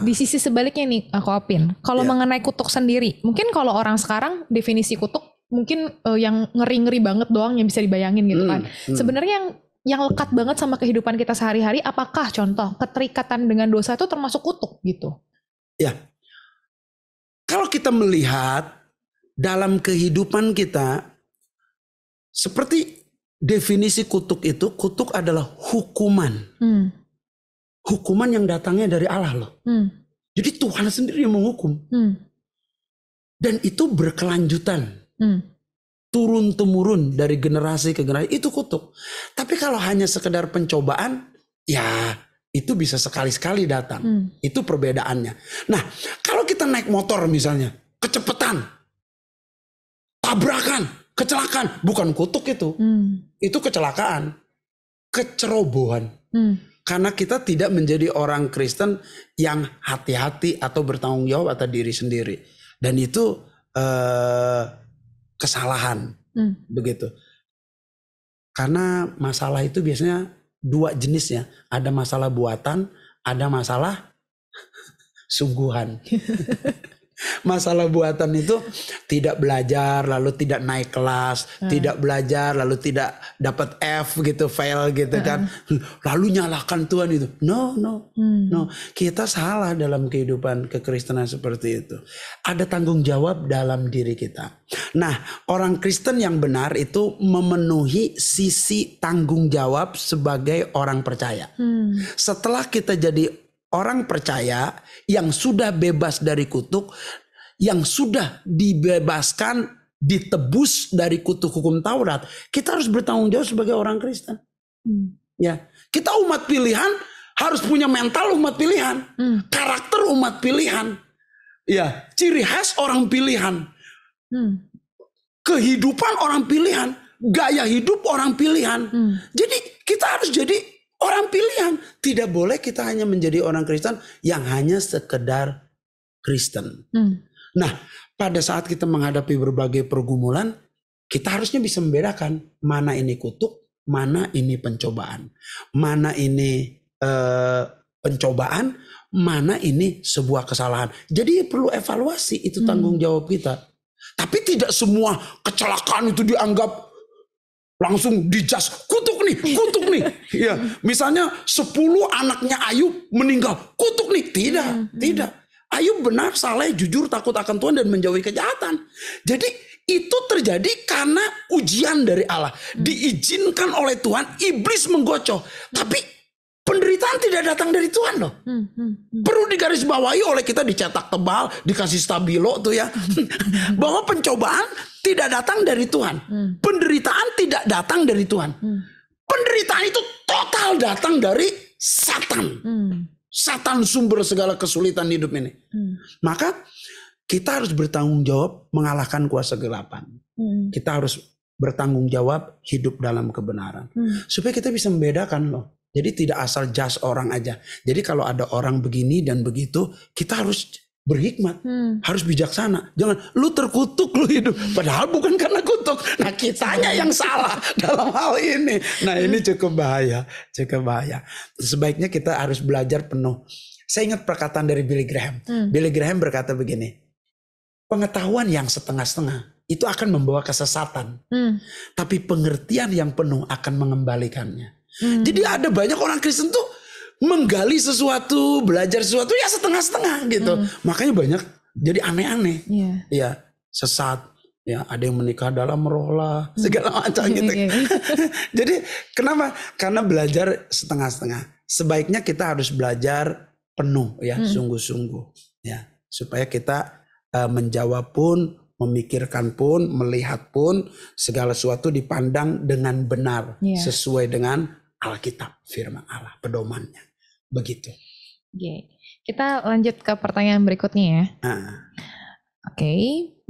Di sisi sebaliknya nih, aku Apin, kalau mengenai kutuk sendiri, mungkin kalau orang sekarang definisi kutuk mungkin yang ngeri-ngeri banget doang yang bisa dibayangin gitu kan. Sebenarnya yang lekat banget sama kehidupan kita sehari-hari, apakah contoh keterikatan dengan dosa itu termasuk kutuk gitu? Ya, kalau kita melihat dalam kehidupan kita, seperti definisi kutuk itu, kutuk adalah hukuman. Hukuman yang datangnya dari Allah loh. Jadi Tuhan sendiri yang menghukum. Dan itu berkelanjutan. Turun-temurun dari generasi ke generasi, itu kutuk. Tapi kalau hanya sekedar pencobaan, ya itu bisa sekali-sekali datang. Itu perbedaannya. Nah, kalau kita naik motor misalnya, kecepatan, tabrakan, kecelakaan, bukan kutuk itu. Itu kecelakaan, kecerobohan. Karena kita tidak menjadi orang Kristen yang hati-hati atau bertanggung jawab atas diri sendiri. Dan itu kesalahan. Begitu. Karena masalah itu biasanya dua jenisnya. Ada masalah buatan, ada masalah sungguhan. Masalah buatan itu tidak belajar lalu tidak naik kelas, tidak belajar lalu tidak dapat F gitu, fail gitu kan. Lalu nyalahkan Tuhan itu. No. Kita salah dalam kehidupan kekristenan seperti itu. Ada tanggung jawab dalam diri kita. Nah, orang Kristen yang benar itu memenuhi sisi tanggung jawab sebagai orang percaya. Setelah kita jadi orang percaya yang sudah bebas dari kutuk, yang sudah dibebaskan, ditebus dari kutuk hukum Taurat, kita harus bertanggung jawab sebagai orang Kristen. Ya, kita umat pilihan harus punya mental umat pilihan, karakter umat pilihan, ya, ciri khas orang pilihan, kehidupan orang pilihan, gaya hidup orang pilihan. Jadi kita harus jadi orang pilihan. Tidak boleh kita hanya menjadi orang Kristen yang hanya sekedar Kristen. Nah, pada saat kita menghadapi berbagai pergumulan, kita harusnya bisa membedakan mana ini kutuk, mana ini pencobaan. Mana ini pencobaan, mana ini sebuah kesalahan. Jadi perlu evaluasi, itu tanggung jawab kita. Tapi tidak semua kecelakaan itu dianggap langsung dijas, kutuk nih. Ya, misalnya 10 anaknya Ayub meninggal, kutuk nih. Tidak. Ayub benar, saleh, jujur, takut akan Tuhan dan menjauhi kejahatan. Jadi itu terjadi karena ujian dari Allah. Diizinkan oleh Tuhan, iblis menggocoh. Tapi penderitaan tidak datang dari Tuhan loh. Perlu digarisbawahi oleh kita, dicetak tebal, dikasih stabilo tuh ya. Bahwa pencobaan tidak datang dari Tuhan. Penderitaan tidak datang dari Tuhan. Penderitaan itu total datang dari Satan. Satan sumber segala kesulitan hidup ini. Maka kita harus bertanggung jawab mengalahkan kuasa kegelapan. Kita harus bertanggung jawab hidup dalam kebenaran. Supaya kita bisa membedakan loh. Jadi tidak asal judge orang aja. Jadi kalau ada orang begini dan begitu, kita harus berhikmat, harus bijaksana. Jangan lu terkutuk lu hidup, padahal bukan karena kutuk. Nah kitanya yang salah dalam hal ini. Nah ini cukup bahaya, cukup bahaya. Sebaiknya kita harus belajar penuh. Saya ingat perkataan dari Billy Graham. Billy Graham berkata begini, pengetahuan yang setengah-setengah itu akan membawa kesesatan, tapi pengertian yang penuh akan mengembalikannya. Jadi ada banyak orang Kristen tuh menggali sesuatu, belajar sesuatu ya setengah-setengah gitu. Makanya banyak jadi aneh-aneh. Ya, sesat. Ya, ada yang menikah dalam roh lah, segala macam gitu. Jadi kenapa? Karena belajar setengah-setengah. Sebaiknya kita harus belajar penuh ya, sungguh-sungguh ya, supaya kita menjawab pun, memikirkan pun, melihat pun segala sesuatu dipandang dengan benar, sesuai dengan Alkitab, firman Allah, pedomannya. Begitu. Oke. Kita lanjut ke pertanyaan berikutnya ya. Oke.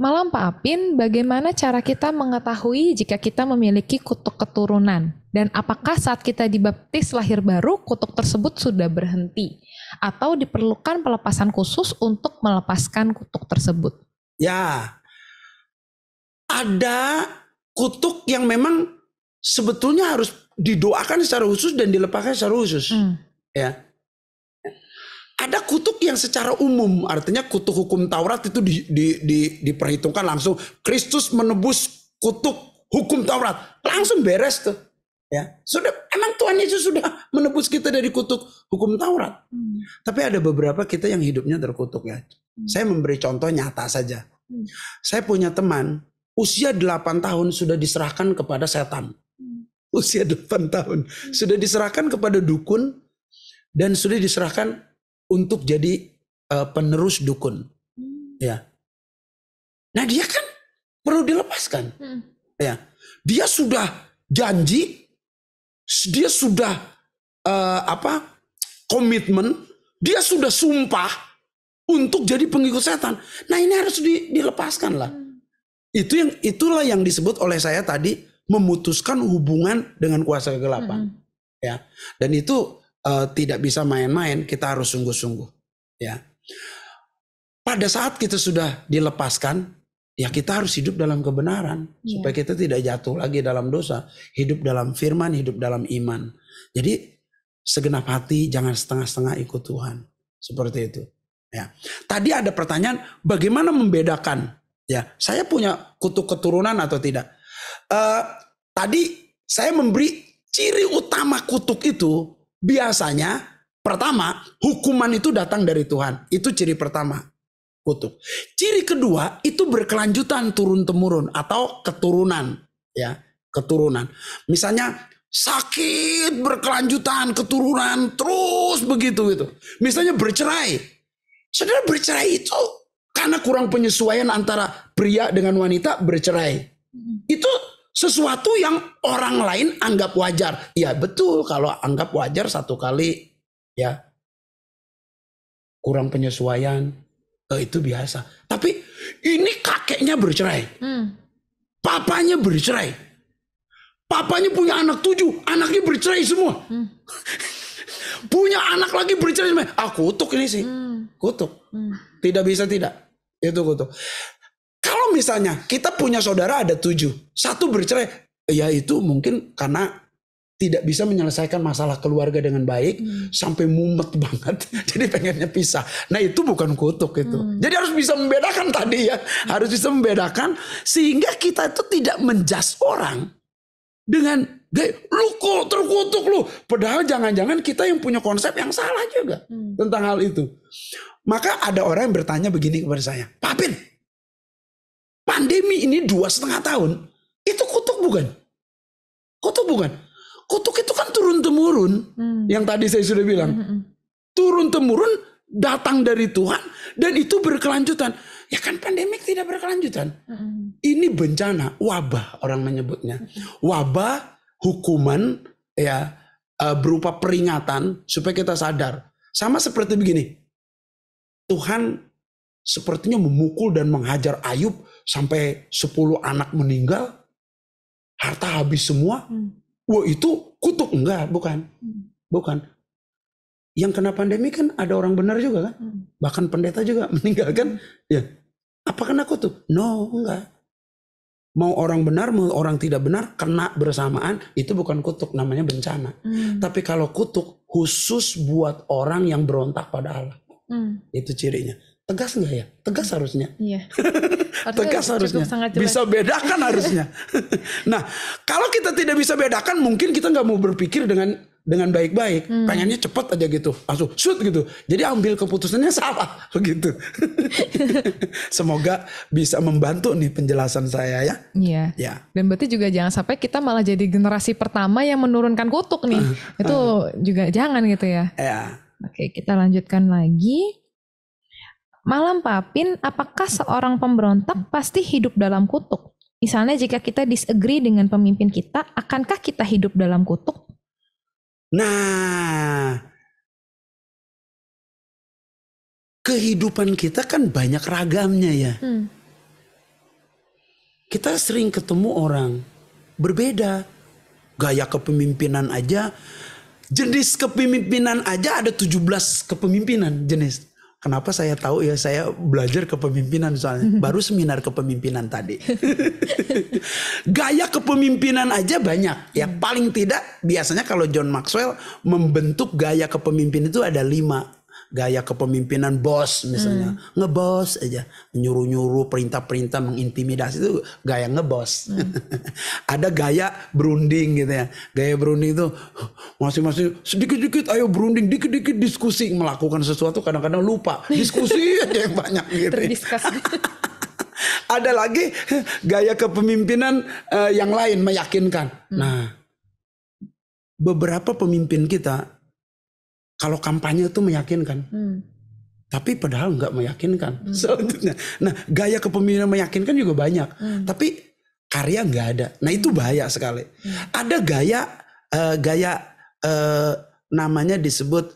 Malam Pak Apin, bagaimana cara kita mengetahui jika kita memiliki kutuk keturunan? Dan apakah saat kita dibaptis lahir baru, kutuk tersebut sudah berhenti? Atau diperlukan pelepasan khusus untuk melepaskan kutuk tersebut? Ya, ada kutuk yang memang sebetulnya harus didoakan secara khusus dan dilepaskan secara khusus. Ya. Ada kutuk yang secara umum, artinya kutuk hukum Taurat itu diperhitungkan langsung. Kristus menebus kutuk hukum Taurat, langsung beres tuh. Ya, sudah, emang Tuhan Yesus sudah menebus kita dari kutuk hukum Taurat. Tapi ada beberapa kita yang hidupnya terkutuk ya. Saya memberi contoh nyata saja. Saya punya teman, usia 8 tahun sudah diserahkan kepada setan. Usia 8 tahun sudah diserahkan kepada dukun dan sudah diserahkan untuk jadi penerus dukun, ya. Nah dia kan perlu dilepaskan, ya. Dia sudah janji, dia sudah komitmen, dia sudah sumpah untuk jadi pengikut setan. Nah ini harus dilepaskan lah. Itulah yang disebut oleh saya tadi memutuskan hubungan dengan kuasa kegelapan, ya. Dan itu tidak bisa main-main, kita harus sungguh-sungguh ya. Pada saat kita sudah dilepaskan, ya kita harus hidup dalam kebenaran, supaya kita tidak jatuh lagi dalam dosa, hidup dalam firman, hidup dalam iman. Jadi segenap hati, jangan setengah-setengah ikut Tuhan, seperti itu ya. Tadi ada pertanyaan, bagaimana membedakan ya, saya punya kutuk keturunan atau tidak. Tadi saya memberi ciri utama kutuk itu. Biasanya pertama, hukuman itu datang dari Tuhan. Itu ciri pertama, kutuk. Ciri kedua itu berkelanjutan, turun-temurun atau keturunan, ya, keturunan. Misalnya sakit berkelanjutan, keturunan terus begitu gitu. Misalnya bercerai. Saudara, bercerai itu karena kurang penyesuaian antara pria dengan wanita, bercerai. Itu sesuatu yang orang lain anggap wajar. Ya betul, kalau anggap wajar satu kali ya kurang penyesuaian, itu biasa. Tapi ini kakeknya bercerai, papanya bercerai, papanya punya anak 7, anaknya bercerai semua. Punya anak lagi bercerai semua. Kutuk ini sih, kutuk. Tidak bisa tidak, itu kutuk. Kalau misalnya kita punya saudara ada 7, 1 bercerai, ya itu mungkin karena tidak bisa menyelesaikan masalah keluarga dengan baik, sampai mumet banget, jadi pengennya pisah. Nah itu bukan kutuk itu. Jadi harus bisa membedakan tadi ya, harus bisa membedakan sehingga kita itu tidak menjudge orang dengan lu kok terkutuk lu, padahal jangan-jangan kita yang punya konsep yang salah juga tentang hal itu. Maka ada orang yang bertanya begini kepada saya, Pak Apin, pandemi ini 2,5 tahun, itu kutuk bukan? Kutuk bukan? Kutuk itu kan turun-temurun, yang tadi saya sudah bilang. Turun-temurun datang dari Tuhan, dan itu berkelanjutan. Ya kan pandemik tidak berkelanjutan. Ini bencana, wabah orang menyebutnya. Wabah, hukuman, ya berupa peringatan, supaya kita sadar. Sama seperti begini, Tuhan sepertinya memukul dan menghajar Ayub sampai 10 anak meninggal, harta habis semua. Wah, itu kutuk? Enggak, bukan. Bukan. Yang kena pandemi kan ada orang benar juga kan? Bahkan pendeta juga meninggal kan? Ya. Apa kena kutuk? No, enggak. Mau orang benar, mau orang tidak benar, kena bersamaan, itu bukan kutuk, namanya bencana. Tapi kalau kutuk, khusus buat orang yang berontak pada Allah. Itu cirinya. Tegas nggak ya? Tegas harusnya. Iya. Tegas harusnya. Bisa bedakan harusnya. Nah, kalau kita tidak bisa bedakan, mungkin kita nggak mau berpikir dengan baik-baik. Pengennya cepat aja gitu, langsung shoot gitu. Jadi ambil keputusannya salah begitu. Semoga bisa membantu nih penjelasan saya ya. Iya. Ya. Dan berarti juga jangan sampai kita malah jadi generasi pertama yang menurunkan kutuk nih. Itu juga jangan gitu ya. Ya. Oke, kita lanjutkan lagi. Malam Pak Apin, apakah seorang pemberontak pasti hidup dalam kutuk? Misalnya jika kita disagree dengan pemimpin kita, akankah kita hidup dalam kutuk? Nah, kehidupan kita kan banyak ragamnya ya. Kita sering ketemu orang berbeda. Gaya kepemimpinan aja, jenis kepemimpinan aja ada 17 kepemimpinan jenis. Kenapa saya tahu ya, saya belajar kepemimpinan soalnya. Baru seminar kepemimpinan tadi. Gaya kepemimpinan aja banyak. Ya paling tidak biasanya kalau John Maxwell membentuk gaya kepemimpinan itu ada 5. Gaya kepemimpinan bos misalnya. Ngebos aja. Nyuruh-nyuruh, perintah-perintah, mengintimidasi itu gaya ngebos. Ada gaya berunding gitu ya. Gaya berunding itu masing-masing sedikit-sedikit ayo berunding, dikit-dikit diskusi. Melakukan sesuatu kadang-kadang lupa. Diskusi aja yang banyak gitu. Terdiskus. Ada lagi gaya kepemimpinan yang lain meyakinkan. Nah, beberapa pemimpin kita kalau kampanye itu meyakinkan, tapi padahal nggak meyakinkan. Selanjutnya, nah gaya kepemimpinan meyakinkan juga banyak, tapi karya nggak ada. Nah itu bahaya sekali. Ada gaya namanya disebut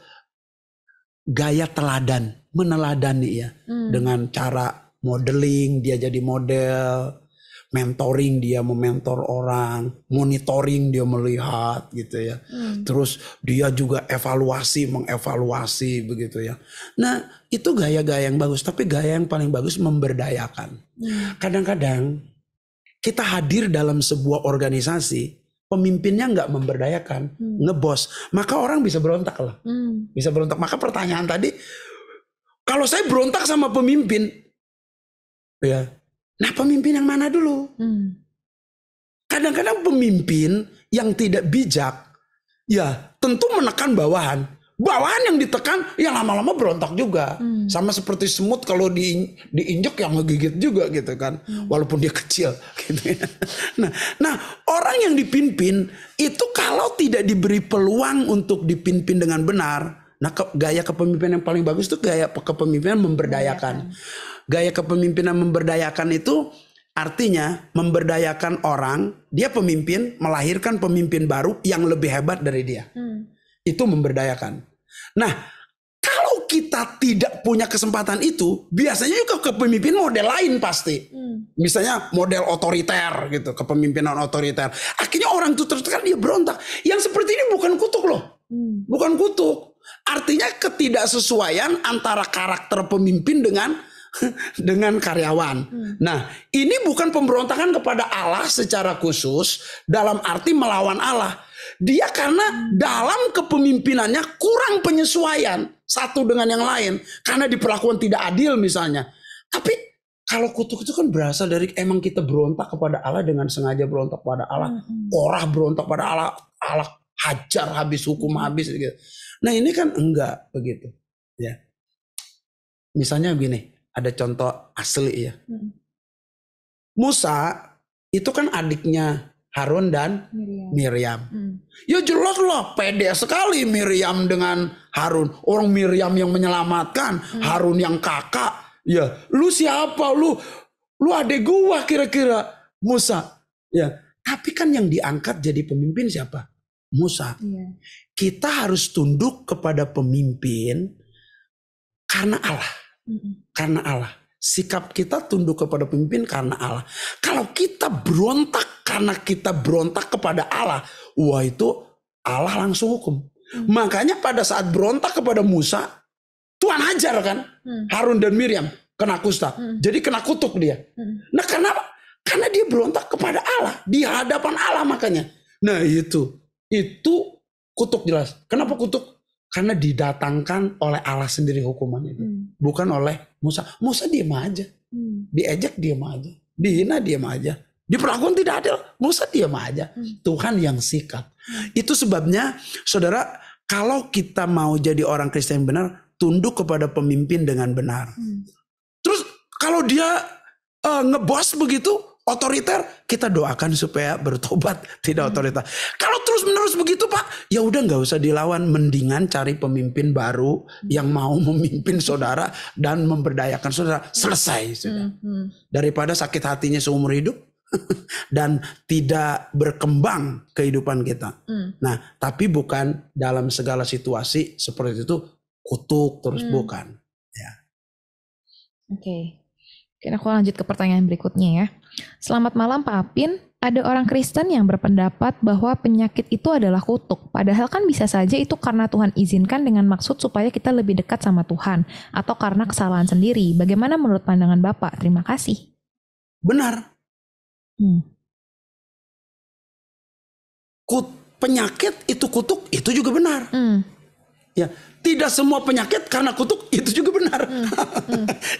gaya teladan, meneladani ya, dengan cara modeling dia jadi model. Mentoring dia mementor orang, monitoring dia melihat gitu ya. Terus dia juga mengevaluasi begitu ya. Nah itu gaya-gaya yang bagus, tapi gaya yang paling bagus memberdayakan. Kadang-kadang kita hadir dalam sebuah organisasi, pemimpinnya nggak memberdayakan, ngebos, maka orang bisa berontak lah. Bisa berontak. Maka pertanyaan tadi, kalau saya berontak sama pemimpin, ya. Nah pemimpin yang mana dulu? Kadang-kadang pemimpin yang tidak bijak, ya tentu menekan bawahan. Bawahan yang ditekan, ya lama-lama berontak juga. Sama seperti semut kalau diinjek yang ngegigit juga gitu kan. Walaupun dia kecil gitu ya. Nah orang yang dipimpin itu kalau tidak diberi peluang untuk dipimpin dengan benar. Nah gaya kepemimpinan yang paling bagus itu gaya kepemimpinan memberdayakan. Gaya kepemimpinan memberdayakan itu artinya memberdayakan orang, dia pemimpin, melahirkan pemimpin baru yang lebih hebat dari dia. Itu memberdayakan. Nah, kalau kita tidak punya kesempatan itu, biasanya juga kepemimpinan model lain pasti. Misalnya model otoriter gitu, kepemimpinan otoriter. Akhirnya orang itu tertekan, dia berontak. Yang seperti ini bukan kutuk loh. Bukan kutuk. Artinya ketidaksesuaian antara karakter pemimpin dengan karyawan. Nah, ini bukan pemberontakan kepada Allah secara khusus dalam arti melawan Allah. Dia karena dalam kepemimpinannya kurang penyesuaian satu dengan yang lain karena diperlakukan tidak adil misalnya. Tapi kalau kutuk itu kan berasal dari emang kita berontak kepada Allah dengan sengaja berontak pada Allah. Korah berontak pada Allah, Allah hajar habis, hukum habis gitu. Nah, ini kan enggak begitu, ya. Misalnya begini. Ada contoh asli ya. Musa itu kan adiknya Harun dan Miriam. Ya jelas lah pede sekali Miriam dengan Harun. Orang Miriam yang menyelamatkan, Harun yang kakak. Ya, lu siapa? Lu adik gua kira-kira, Musa. Ya, tapi kan yang diangkat jadi pemimpin siapa? Musa. Kita harus tunduk kepada pemimpin karena Allah. Karena Allah. sikap kita tunduk kepada pemimpin karena Allah. Kalau kita berontak karena kita berontak kepada Allah, wah itu Allah langsung hukum. Makanya pada saat berontak kepada Musa, Tuhan ajar kan Harun dan Miriam kena kusta. Jadi kena kutuk dia. Nah kenapa? Karena dia berontak kepada Allah di hadapan Allah makanya. Nah itu kutuk jelas. Kenapa kutuk? Karena didatangkan oleh Allah sendiri hukuman itu. Bukan oleh Musa. Musa diam aja. Diejek diam aja. Dihina diam aja. Diperlakukan tidak adil. Musa diam aja. Tuhan yang sikat. Itu sebabnya saudara, kalau kita mau jadi orang Kristen yang benar, tunduk kepada pemimpin dengan benar. Terus kalau dia ngebos begitu, otoriter, kita doakan supaya bertobat, tidak otoriter. Kalau terus menerus begitu Pak, ya udah nggak usah dilawan, mendingan cari pemimpin baru yang mau memimpin saudara dan memberdayakan saudara. Selesai sudah. Daripada sakit hatinya seumur hidup dan tidak berkembang kehidupan kita. Nah, tapi bukan dalam segala situasi seperti itu kutuk terus, bukan. Ya. Oke. Aku lanjut ke pertanyaan berikutnya ya. Selamat malam Pak Apin. Ada orang Kristen yang berpendapat bahwa penyakit itu adalah kutuk. Padahal kan bisa saja itu karena Tuhan izinkan dengan maksud supaya kita lebih dekat sama Tuhan. Atau karena kesalahan sendiri. Bagaimana menurut pandangan Bapak? Terima kasih. Benar. Penyakit itu kutuk, itu juga benar. Ya, tidak semua penyakit karena kutuk itu juga benar.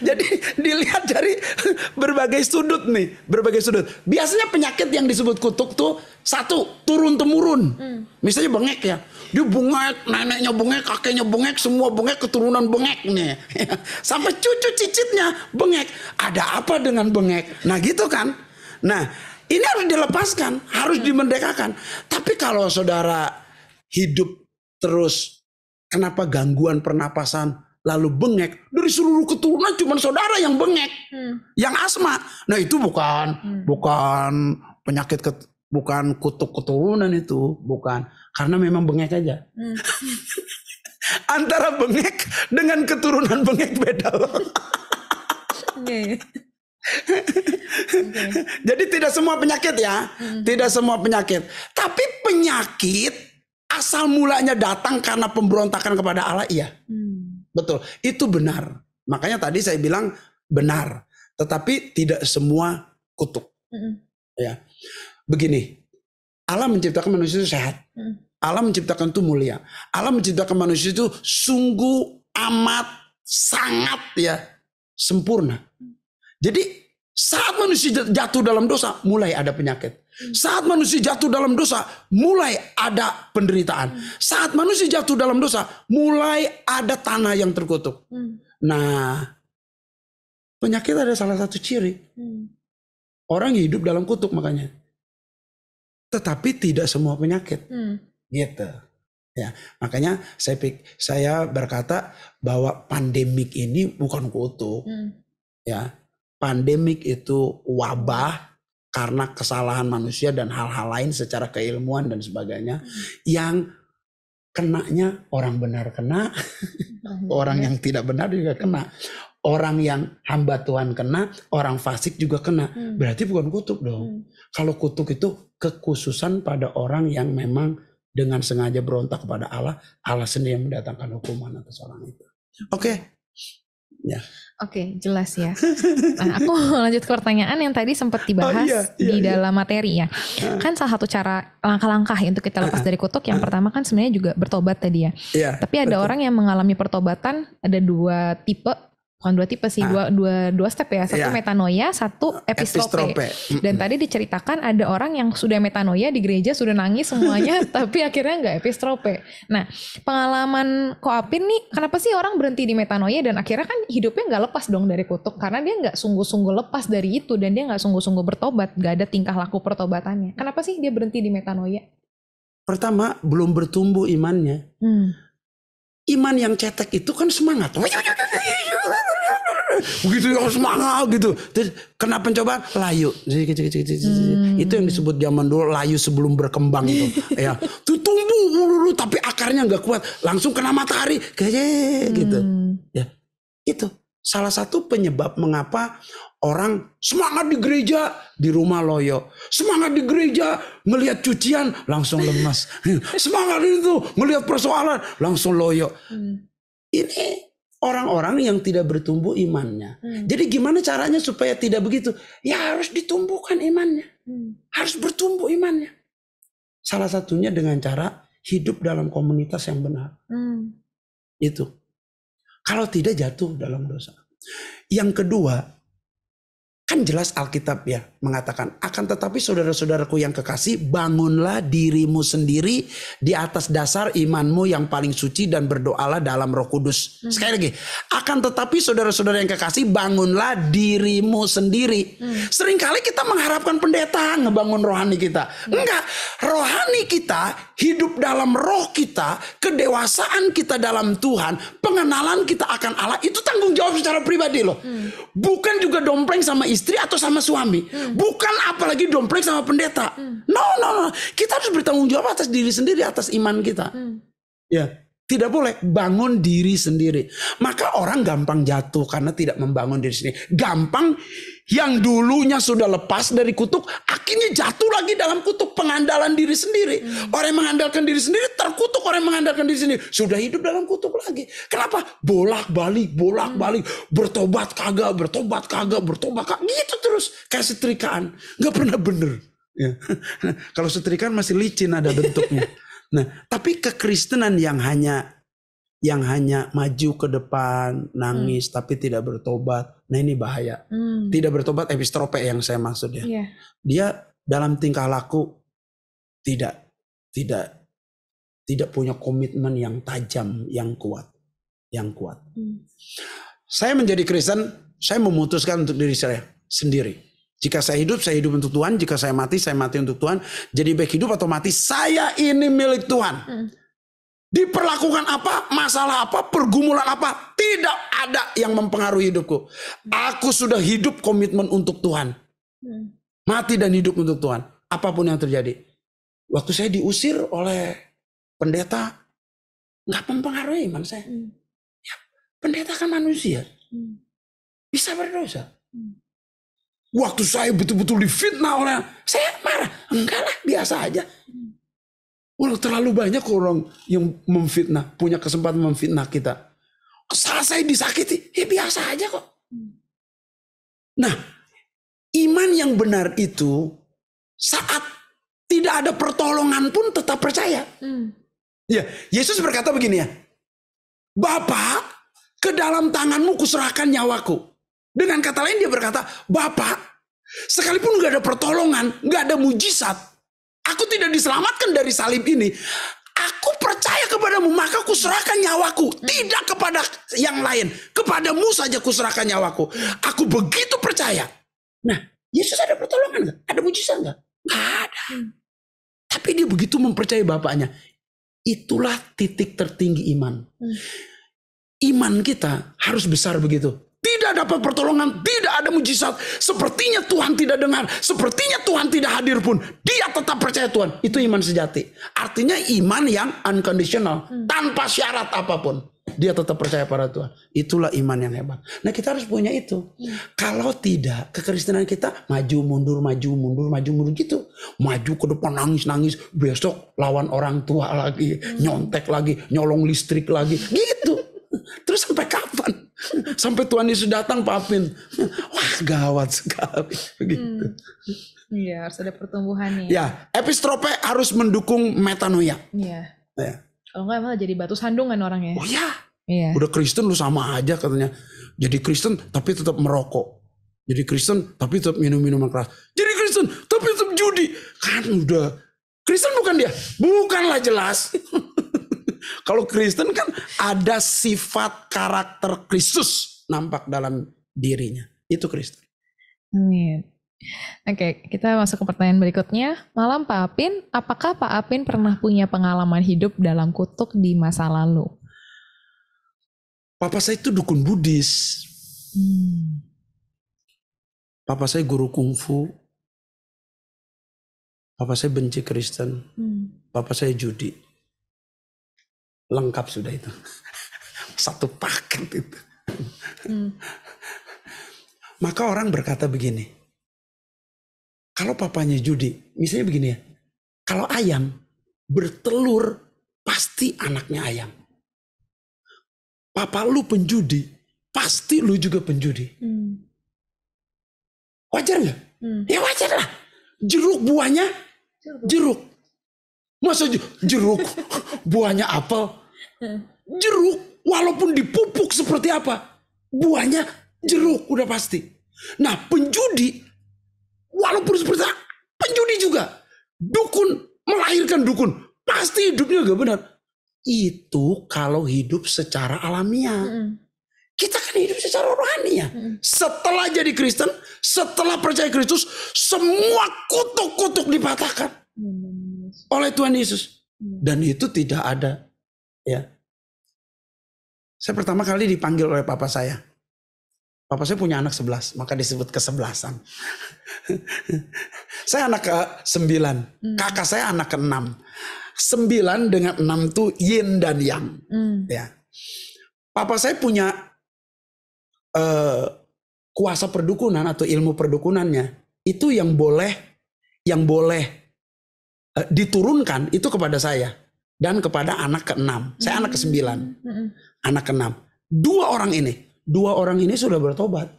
Jadi dilihat dari berbagai sudut nih, berbagai sudut. Biasanya penyakit yang disebut kutuk tuh satu, turun temurun. Misalnya bengek ya, dia bengek, neneknya bengek, kakeknya bengek, semua bengek, keturunan bengek nih. Sampai cucu cicitnya bengek. Ada apa dengan bengek? Nah gitu kan. Nah ini harus dilepaskan, harus dimerdekakan. Tapi kalau saudara hidup terus, kenapa gangguan pernapasan lalu bengek, dari seluruh keturunan cuma saudara yang bengek, yang asma. Nah itu bukan penyakit, bukan kutuk keturunan itu, bukan, karena memang bengek aja. Antara bengek dengan keturunan bengek beda loh. Jadi tidak semua penyakit ya, tidak semua penyakit. Tapi penyakit asal mulanya datang karena pemberontakan kepada Allah, iya. Betul, itu benar. Makanya tadi saya bilang benar, tetapi tidak semua kutuk. Ya, begini, Allah menciptakan manusia itu sehat. Allah menciptakan itu mulia. Allah menciptakan manusia itu sungguh amat sangat ya sempurna. Jadi saat manusia jatuh dalam dosa, mulai ada penyakit. Saat manusia jatuh dalam dosa, mulai ada penderitaan. Saat manusia jatuh dalam dosa, mulai ada tanah yang terkutuk. Nah, penyakit ada salah satu ciri. Orang hidup dalam kutuk makanya. Tetapi tidak semua penyakit. Gitu. Ya, makanya saya berkata bahwa pandemik ini bukan kutuk. Ya. Pandemik itu wabah karena kesalahan manusia dan hal-hal lain secara keilmuan dan sebagainya. Yang kenanya orang benar kena, orang yang tidak benar juga kena. Orang yang hamba Tuhan kena, orang fasik juga kena. Berarti bukan kutuk dong. Kalau kutuk itu kekhususan pada orang yang memang dengan sengaja berontak kepada Allah. Allah sendiri yang mendatangkan hukuman atas orang itu. Oke. Ya. Oke, jelas ya. Nah, aku lanjut ke pertanyaan yang tadi sempat dibahas di dalam materi ya. Kan salah satu cara langkah-langkah untuk kita lepas dari kutuk yang pertama kan sebenarnya juga bertobat tadi ya. Tapi ada orang yang mengalami pertobatan, ada dua tipe. Bukan dua tipe sih, dua step ya. Satu metanoia, satu epistrope. Dan tadi diceritakan ada orang yang sudah metanoia di gereja, sudah nangis semuanya, tapi akhirnya nggak epistrope. Nah, pengalaman Ko Apin nih, kenapa sih orang berhenti di metanoia dan akhirnya kan hidupnya nggak lepas dong dari kutuk? Karena dia nggak sungguh-sungguh lepas dari itu dan dia nggak sungguh-sungguh bertobat, nggak ada tingkah laku pertobatannya. Kenapa sih dia berhenti di metanoia? Pertama, belum bertumbuh imannya. Iman yang cetek itu kan semangat. Begitu yang semangat gitu. Terus kena pencobaan layu. Itu yang disebut zaman dulu layu sebelum berkembang itu. Ya, tuh tumbuh dulu tapi akarnya nggak kuat. Langsung kena matahari kayak gitu. Ya, itu Salah satu penyebab mengapa orang semangat di gereja, di rumah loyo. Semangat di gereja, melihat cucian, langsung lemas. Semangat itu, melihat persoalan, langsung loyo. Ini orang-orang yang tidak bertumbuh imannya. Jadi gimana caranya supaya tidak begitu? Ya harus ditumbuhkan imannya. Harus bertumbuh imannya. Salah satunya dengan cara hidup dalam komunitas yang benar. Itu. Kalau tidak jatuh dalam dosa. Yang kedua, kan jelas Alkitab ya mengatakan, akan tetapi saudara-saudaraku yang kekasih, bangunlah dirimu sendiri di atas dasar imanmu yang paling suci dan berdoalah dalam Roh Kudus. Sekali lagi, akan tetapi saudara-saudara yang kekasih, bangunlah dirimu sendiri. Seringkali kita mengharapkan pendeta ngebangun rohani kita. Enggak, rohani kita, hidup dalam roh kita, kedewasaan kita dalam Tuhan, pengenalan kita akan Allah, itu tanggung jawab secara pribadi loh. Bukan juga dompleng sama istri atau sama suami. Bukan apalagi dompleng sama pendeta. No. Kita harus bertanggung jawab atas diri sendiri, atas iman kita. Ya, tidak boleh bangun diri sendiri. Maka orang gampang jatuh karena tidak membangun diri sendiri. Gampang yang dulunya sudah lepas dari kutuk, akhirnya jatuh lagi dalam kutuk pengandalan diri sendiri. Orang yang mengandalkan diri sendiri terkutuk, orang yang mengandalkan diri sendiri sudah hidup dalam kutuk lagi. Kenapa? Bolak-balik, bertobat kagak, gitu terus kayak setrikaan, nggak pernah bener. Ya. Kalau setrikaan masih licin ada bentuknya. Nah, tapi kekristenan yang hanya maju ke depan, nangis tapi tidak bertobat. Nah, ini bahaya. Tidak bertobat epistrope yang saya maksud ya. Dia dalam tingkah laku tidak punya komitmen yang tajam, yang kuat. Saya menjadi Kristen, saya memutuskan untuk diri saya sendiri. Jika saya hidup untuk Tuhan. Jika saya mati untuk Tuhan. Jadi baik hidup atau mati, saya ini milik Tuhan. Diperlakukan apa, masalah apa, pergumulan apa, tidak ada yang mempengaruhi hidupku. Aku sudah hidup komitmen untuk Tuhan. Mati dan hidup untuk Tuhan. Apapun yang terjadi. Waktu saya diusir oleh pendeta, nggak mempengaruhi iman saya. Ya, pendeta kan manusia. Bisa berdosa. Waktu saya betul-betul difitnah oleh, saya marah. Enggak lah, biasa aja. Terlalu banyak orang yang memfitnah, punya kesempatan memfitnah kita. Saat saya disakiti, ya biasa aja kok. Nah, iman yang benar itu saat tidak ada pertolongan pun tetap percaya. Ya, Yesus berkata begini ya, Bapa, ke dalam tanganmu kuserahkan nyawaku. Dengan kata lain dia berkata, Bapa, sekalipun gak ada pertolongan, gak ada mujizat, aku tidak diselamatkan dari salib ini, aku percaya kepadamu, maka kuserahkan nyawaku. Tidak kepada yang lain, kepadamu saja kuserahkan nyawaku. Aku begitu percaya. Nah, Yesus ada pertolongan gak? Ada mujizat gak? Gak ada. Tapi dia begitu mempercayai Bapaknya. Itulah titik tertinggi iman. Iman kita harus besar begitu. Tidak dapat pertolongan, tidak ada mujizat. Sepertinya Tuhan tidak dengar, sepertinya Tuhan tidak hadir pun, dia tetap percaya Tuhan. Itu iman sejati. Artinya iman yang unconditional, tanpa syarat apapun. Dia tetap percaya pada Tuhan. Itulah iman yang hebat. Nah, kita harus punya itu. Kalau tidak, kekristenan kita maju mundur gitu. Maju ke depan nangis, besok lawan orang tua lagi, nyontek lagi, nyolong listrik lagi, gitu. Terus sampai kapan? Sampai Tuhan Yesus datang, Pak Apin. Wah, gawat sekali begitu. Iya, harus ada pertumbuhan nih. Ya, epistrope harus mendukung metanoia. Iya. Ya. Kalau enggak malah jadi batu sandungan orangnya. Oh ya. Iya. Udah Kristen lu sama aja katanya. Jadi Kristen tapi tetap merokok. Jadi Kristen tapi tetap minum-minuman keras. Jadi Kristen tapi tetap judi. Kan udah. Kristen bukan dia? Bukanlah jelas. Kalau Kristen kan ada sifat karakter Kristus nampak dalam dirinya. Itu Kristen. Amin. Oke, kita masuk ke pertanyaan berikutnya. Malam Pak Apin, apakah Pak Apin pernah punya pengalaman hidup dalam kutuk di masa lalu? Papa saya itu dukun Buddhis. Papa saya guru kungfu. Papa saya benci Kristen. Papa saya judi. Lengkap sudah itu. Satu paket itu. Maka orang berkata begini, kalau papanya judi, misalnya begini ya, kalau ayam bertelur pasti anaknya ayam. Papa lu penjudi, pasti lu juga penjudi. Wajar nggak? Ya wajar lah. Jeruk buahnya jeruk. Masa jeruk buahnya apel? Jeruk walaupun dipupuk seperti apa, buahnya jeruk udah pasti. Nah penjudi walaupun seperti apa, penjudi juga. Dukun melahirkan dukun, pasti hidupnya gak benar. Itu kalau hidup secara alamiah. Kita kan hidup secara rohani ya. Setelah jadi Kristen, setelah percaya Kristus, semua kutuk-kutuk dipatahkan oleh Tuhan Yesus. Dan itu tidak ada. Ya. Saya pertama kali dipanggil oleh papa saya. Papa saya punya anak 11, maka disebut kesebelasan. Saya anak ke-9, kakak saya anak ke-6. 9 dengan 6 itu yin dan yang. Ya. Papa saya punya kuasa perdukunan atau ilmu perdukunannya. Itu yang boleh diturunkan itu kepada saya. Dan kepada anak ke-6. Saya anak ke-9. Anak ke-6. Dua orang ini sudah bertobat.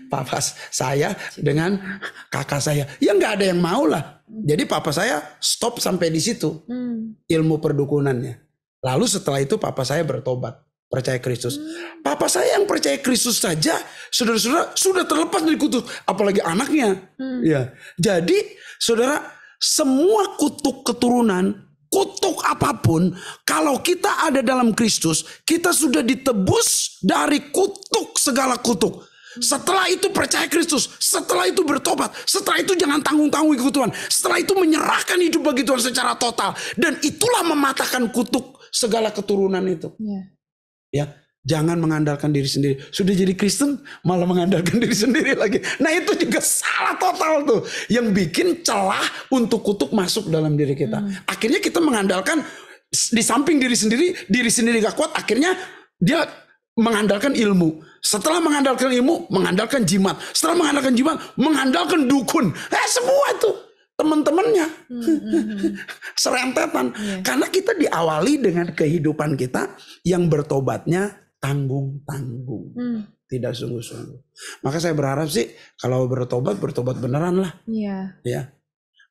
Papa saya dengan kakak saya. Ya nggak ada yang mau lah. Jadi papa saya stop sampai di situ. Ilmu perdukunannya. Lalu setelah itu papa saya bertobat. Percaya Kristus. Papa saya yang percaya Kristus saja. Saudara-saudara sudah terlepas dari kutuk. Apalagi anaknya. Ya. Jadi saudara, semua kutuk keturunan, kutuk apapun, kalau kita ada dalam Kristus, kita sudah ditebus dari kutuk, segala kutuk. Setelah itu percaya Kristus, setelah itu bertobat, setelah itu jangan tanggung-tanggung ikut Tuhan, setelah itu menyerahkan hidup bagi Tuhan secara total, dan itulah mematahkan kutuk segala keturunan itu. Ya, jangan mengandalkan diri sendiri. Sudah jadi Kristen malah mengandalkan diri sendiri lagi. Nah itu juga salah total tuh. Yang bikin celah untuk kutuk masuk dalam diri kita. Akhirnya kita mengandalkan di samping diri sendiri gak kuat. Akhirnya dia mengandalkan ilmu. Setelah mengandalkan ilmu, mengandalkan jimat. Setelah mengandalkan jimat, mengandalkan dukun. Semua tuh teman-temannya serentetan. Karena kita diawali dengan kehidupan kita yang bertobatnya tanggung-tanggung, tidak sungguh-sungguh. Maka saya berharap sih kalau bertobat beneran lah. Ya.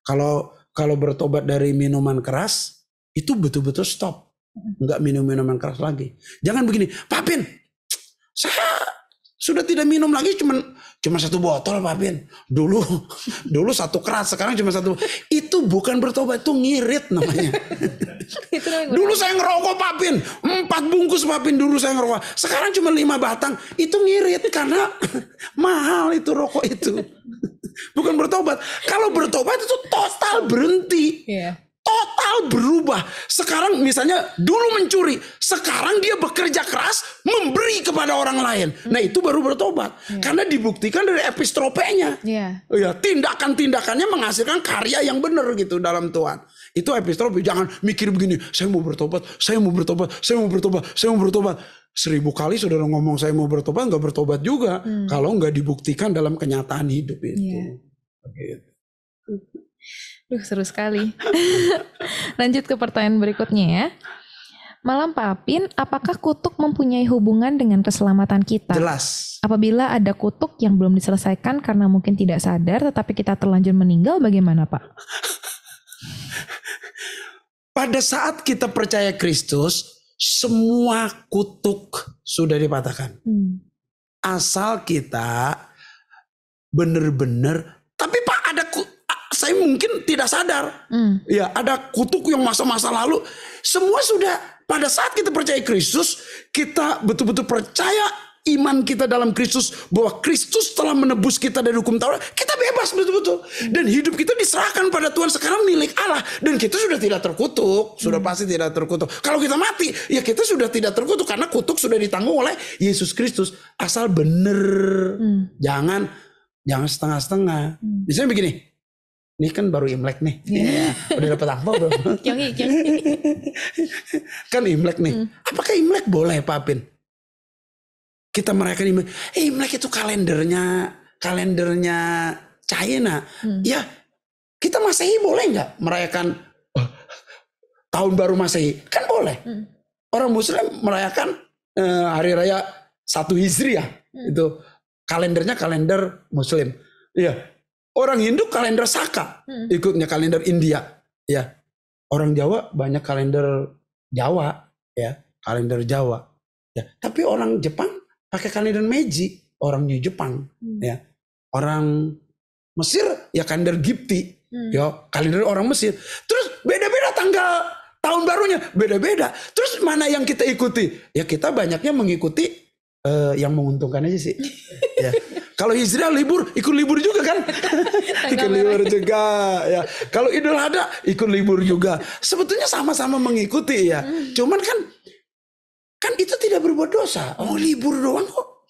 Kalau bertobat dari minuman keras itu betul-betul stop, nggak minum minuman keras lagi. Jangan begini, Pak Pin, saya sudah tidak minum lagi, cuma 1 botol Pak Pin. Dulu 1 keras, sekarang cuma 1. Itu bukan bertobat, itu ngirit namanya. Dulu saya ngerokok Pak Pin, 4 bungkus Pak Pin dulu saya ngerokok. Sekarang cuma 5 batang. Itu ngirit karena mahal itu rokok itu. Bukan bertobat. Kalau bertobat itu total berhenti. Total berubah. Sekarang misalnya dulu mencuri, sekarang dia bekerja keras memberi kepada orang lain. Nah itu baru bertobat. Karena dibuktikan dari epistropenya. Ya, tindakan-tindakannya menghasilkan karya yang benar gitu dalam Tuhan. Itu epistrope. Jangan mikir begini, saya mau bertobat, saya mau bertobat, saya mau bertobat, saya mau bertobat. 1000 kali saudara ngomong saya mau bertobat, nggak bertobat juga. Kalau nggak dibuktikan dalam kenyataan hidup itu. Gitu. Seru sekali. Lanjut ke pertanyaan berikutnya ya. Malam Pak Pin, apakah kutuk mempunyai hubungan dengan keselamatan kita? Jelas. Apabila ada kutuk yang belum diselesaikan karena mungkin tidak sadar, tetapi kita terlanjur meninggal, bagaimana Pak? Pada saat kita percaya Kristus, semua kutuk sudah dipatahkan. Asal kita benar-benar, tapi Pak ada saya mungkin tidak sadar. Ya, ada kutuk yang masa-masa lalu. Semua sudah, pada saat kita percaya Kristus, kita betul-betul percaya iman kita dalam Kristus, bahwa Kristus telah menebus kita dari hukum Taurat. Kita bebas betul-betul. Dan hidup kita diserahkan pada Tuhan sekarang milik Allah. Dan kita sudah tidak terkutuk. Sudah pasti tidak terkutuk. Kalau kita mati, ya kita sudah tidak terkutuk. Karena kutuk sudah ditanggung oleh Yesus Kristus. Asal bener. Jangan setengah-setengah. Misalnya begini. Ini kan baru Imlek nih. Udah dapat angpau belum? Kan Imlek nih. Apakah Imlek boleh Pak Pin? kita merayakan Imlek. Imlek itu kalendernya China. Ya, kita Masehi boleh nggak merayakan tahun baru Masehi? Kan boleh. Orang Muslim merayakan hari raya 1 Hijriah. Itu kalendernya kalender Muslim. Iya. Orang Hindu kalender Saka, ikutnya kalender India. Ya. Orang Jawa banyak kalender Jawa, ya, kalender Jawa. Ya. Tapi orang Jepang pakai kalender Meiji, orang New Jepang. Ya. Orang Mesir ya kalender Gipti, ya, kalender orang Mesir. Terus beda-beda tanggal tahun barunya, beda-beda. Terus mana yang kita ikuti? Ya kita banyaknya mengikuti yang menguntungkan aja sih. Ya. Kalau Hijriah libur, ikut libur juga kan? Ikut libur juga. Ya. Kalau Idul Adha, ikut libur juga. Sebetulnya sama-sama mengikuti ya. Cuman kan itu tidak berbuat dosa. Oh libur doang kok.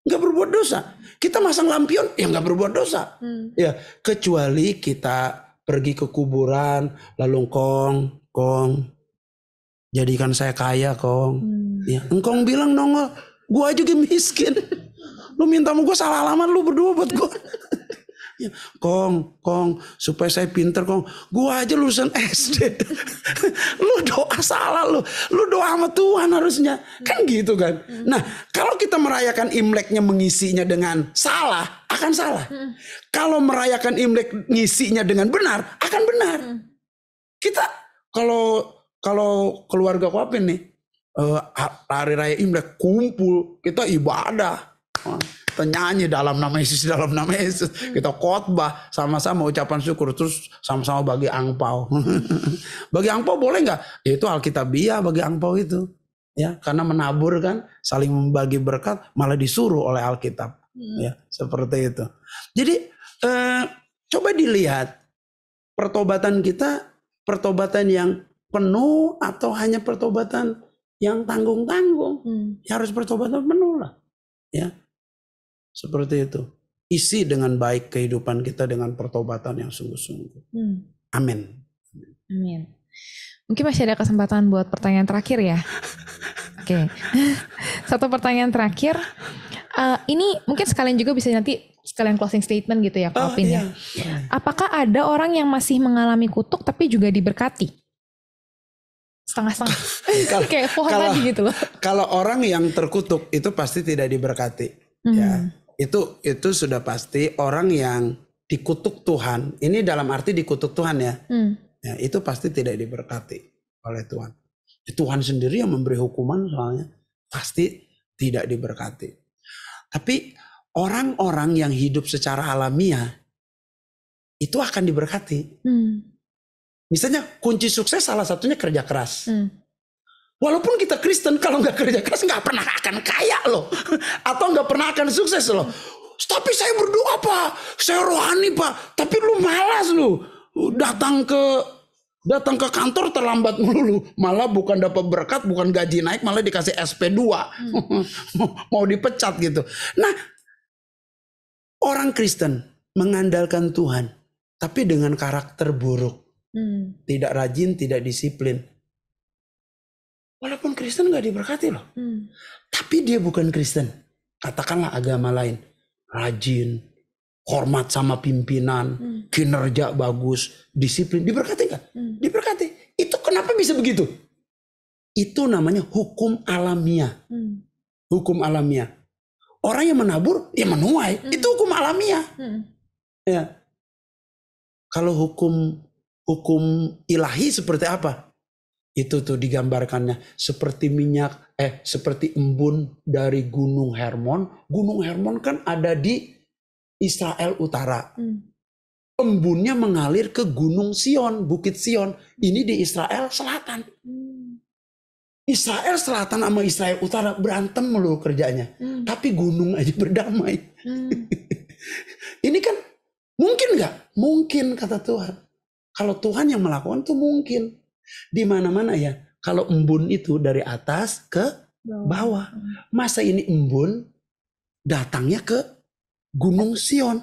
Nggak berbuat dosa. Kita masang lampion, ya nggak berbuat dosa. Ya, kecuali kita pergi ke kuburan, lalu kong, jadikan saya kaya kong. Ya, engkong bilang nongol, gua aja miskin. Lu minta sama gue salah alamat, lu berdua buat gue. Ya, kong, supaya saya pinter kong. Gue aja lulusan SD. Lu doa salah lu doa sama Tuhan harusnya. Kan gitu kan. Nah kalau kita merayakan Imleknya mengisinya dengan salah, akan salah. Kalau merayakan Imlek ngisinya dengan benar, akan benar. Kita kalau keluarga Kopin nih, hari raya Imlek kumpul, kita ibadah. Kita nyanyi dalam nama Yesus, kita khotbah sama-sama ucapan syukur, terus sama-sama bagi angpau. Bagi angpau boleh nggak? Ya, itu Alkitabiah bagi angpau itu, ya, karena menabur kan, saling membagi berkat, malah disuruh oleh Alkitab, ya, seperti itu. Jadi coba dilihat pertobatan kita, pertobatan yang penuh atau hanya pertobatan yang tanggung-tanggung. Ya, harus pertobatan penuh lah, ya. Seperti itu. Isi dengan baik kehidupan kita dengan pertobatan yang sungguh-sungguh. Amin. Amin. Mungkin masih ada kesempatan buat pertanyaan terakhir ya. Oke. Satu pertanyaan terakhir. Ini mungkin sekalian juga bisa nanti sekalian closing statement gitu ya, Kopin ya. Apakah ada orang yang masih mengalami kutuk tapi juga diberkati? Setengah-setengah. Kayak pohon tadi gitu loh. Kalau orang yang terkutuk itu pasti tidak diberkati. Ya. Itu sudah pasti. Orang yang dikutuk Tuhan, ini dalam arti dikutuk Tuhan ya, ya itu pasti tidak diberkati oleh Tuhan. Tuhan sendiri yang memberi hukuman, soalnya pasti tidak diberkati. Tapi orang-orang yang hidup secara alamiah itu akan diberkati. Misalnya kunci sukses salah satunya kerja keras. Walaupun kita Kristen, kalau nggak kerja keras nggak pernah akan kaya loh, atau nggak pernah akan sukses loh. Tapi saya berdoa Pak, saya rohani Pak, tapi lu malas lu, datang ke kantor terlambat melulu, malah bukan dapat berkat, bukan gaji naik, malah dikasih SP2, mau dipecat gitu. Nah, orang Kristen mengandalkan Tuhan, tapi dengan karakter buruk, tidak rajin, tidak disiplin. Walaupun Kristen gak diberkati loh. Tapi dia bukan Kristen. Katakanlah agama lain. Rajin, hormat sama pimpinan, kinerja bagus, disiplin. Diberkati gak? Diberkati. Itu kenapa bisa begitu? Itu namanya hukum alamiah. Hukum alamiah. Orang yang menabur, ya menuai. Itu hukum alamiah. Ya. Kalau hukum ilahi seperti apa? Itu tuh digambarkannya seperti minyak, seperti embun dari Gunung Hermon. Gunung Hermon kan ada di Israel Utara. Embunnya mengalir ke Gunung Sion, Bukit Sion. Ini di Israel Selatan. Israel Selatan sama Israel Utara berantem melulu kerjanya. Tapi gunung aja berdamai. Ini kan mungkin nggak? Mungkin kata Tuhan. Kalau Tuhan yang melakukan itu mungkin. Di mana-mana ya, kalau embun itu dari atas ke bawah. Masa ini embun datangnya ke Gunung Sion.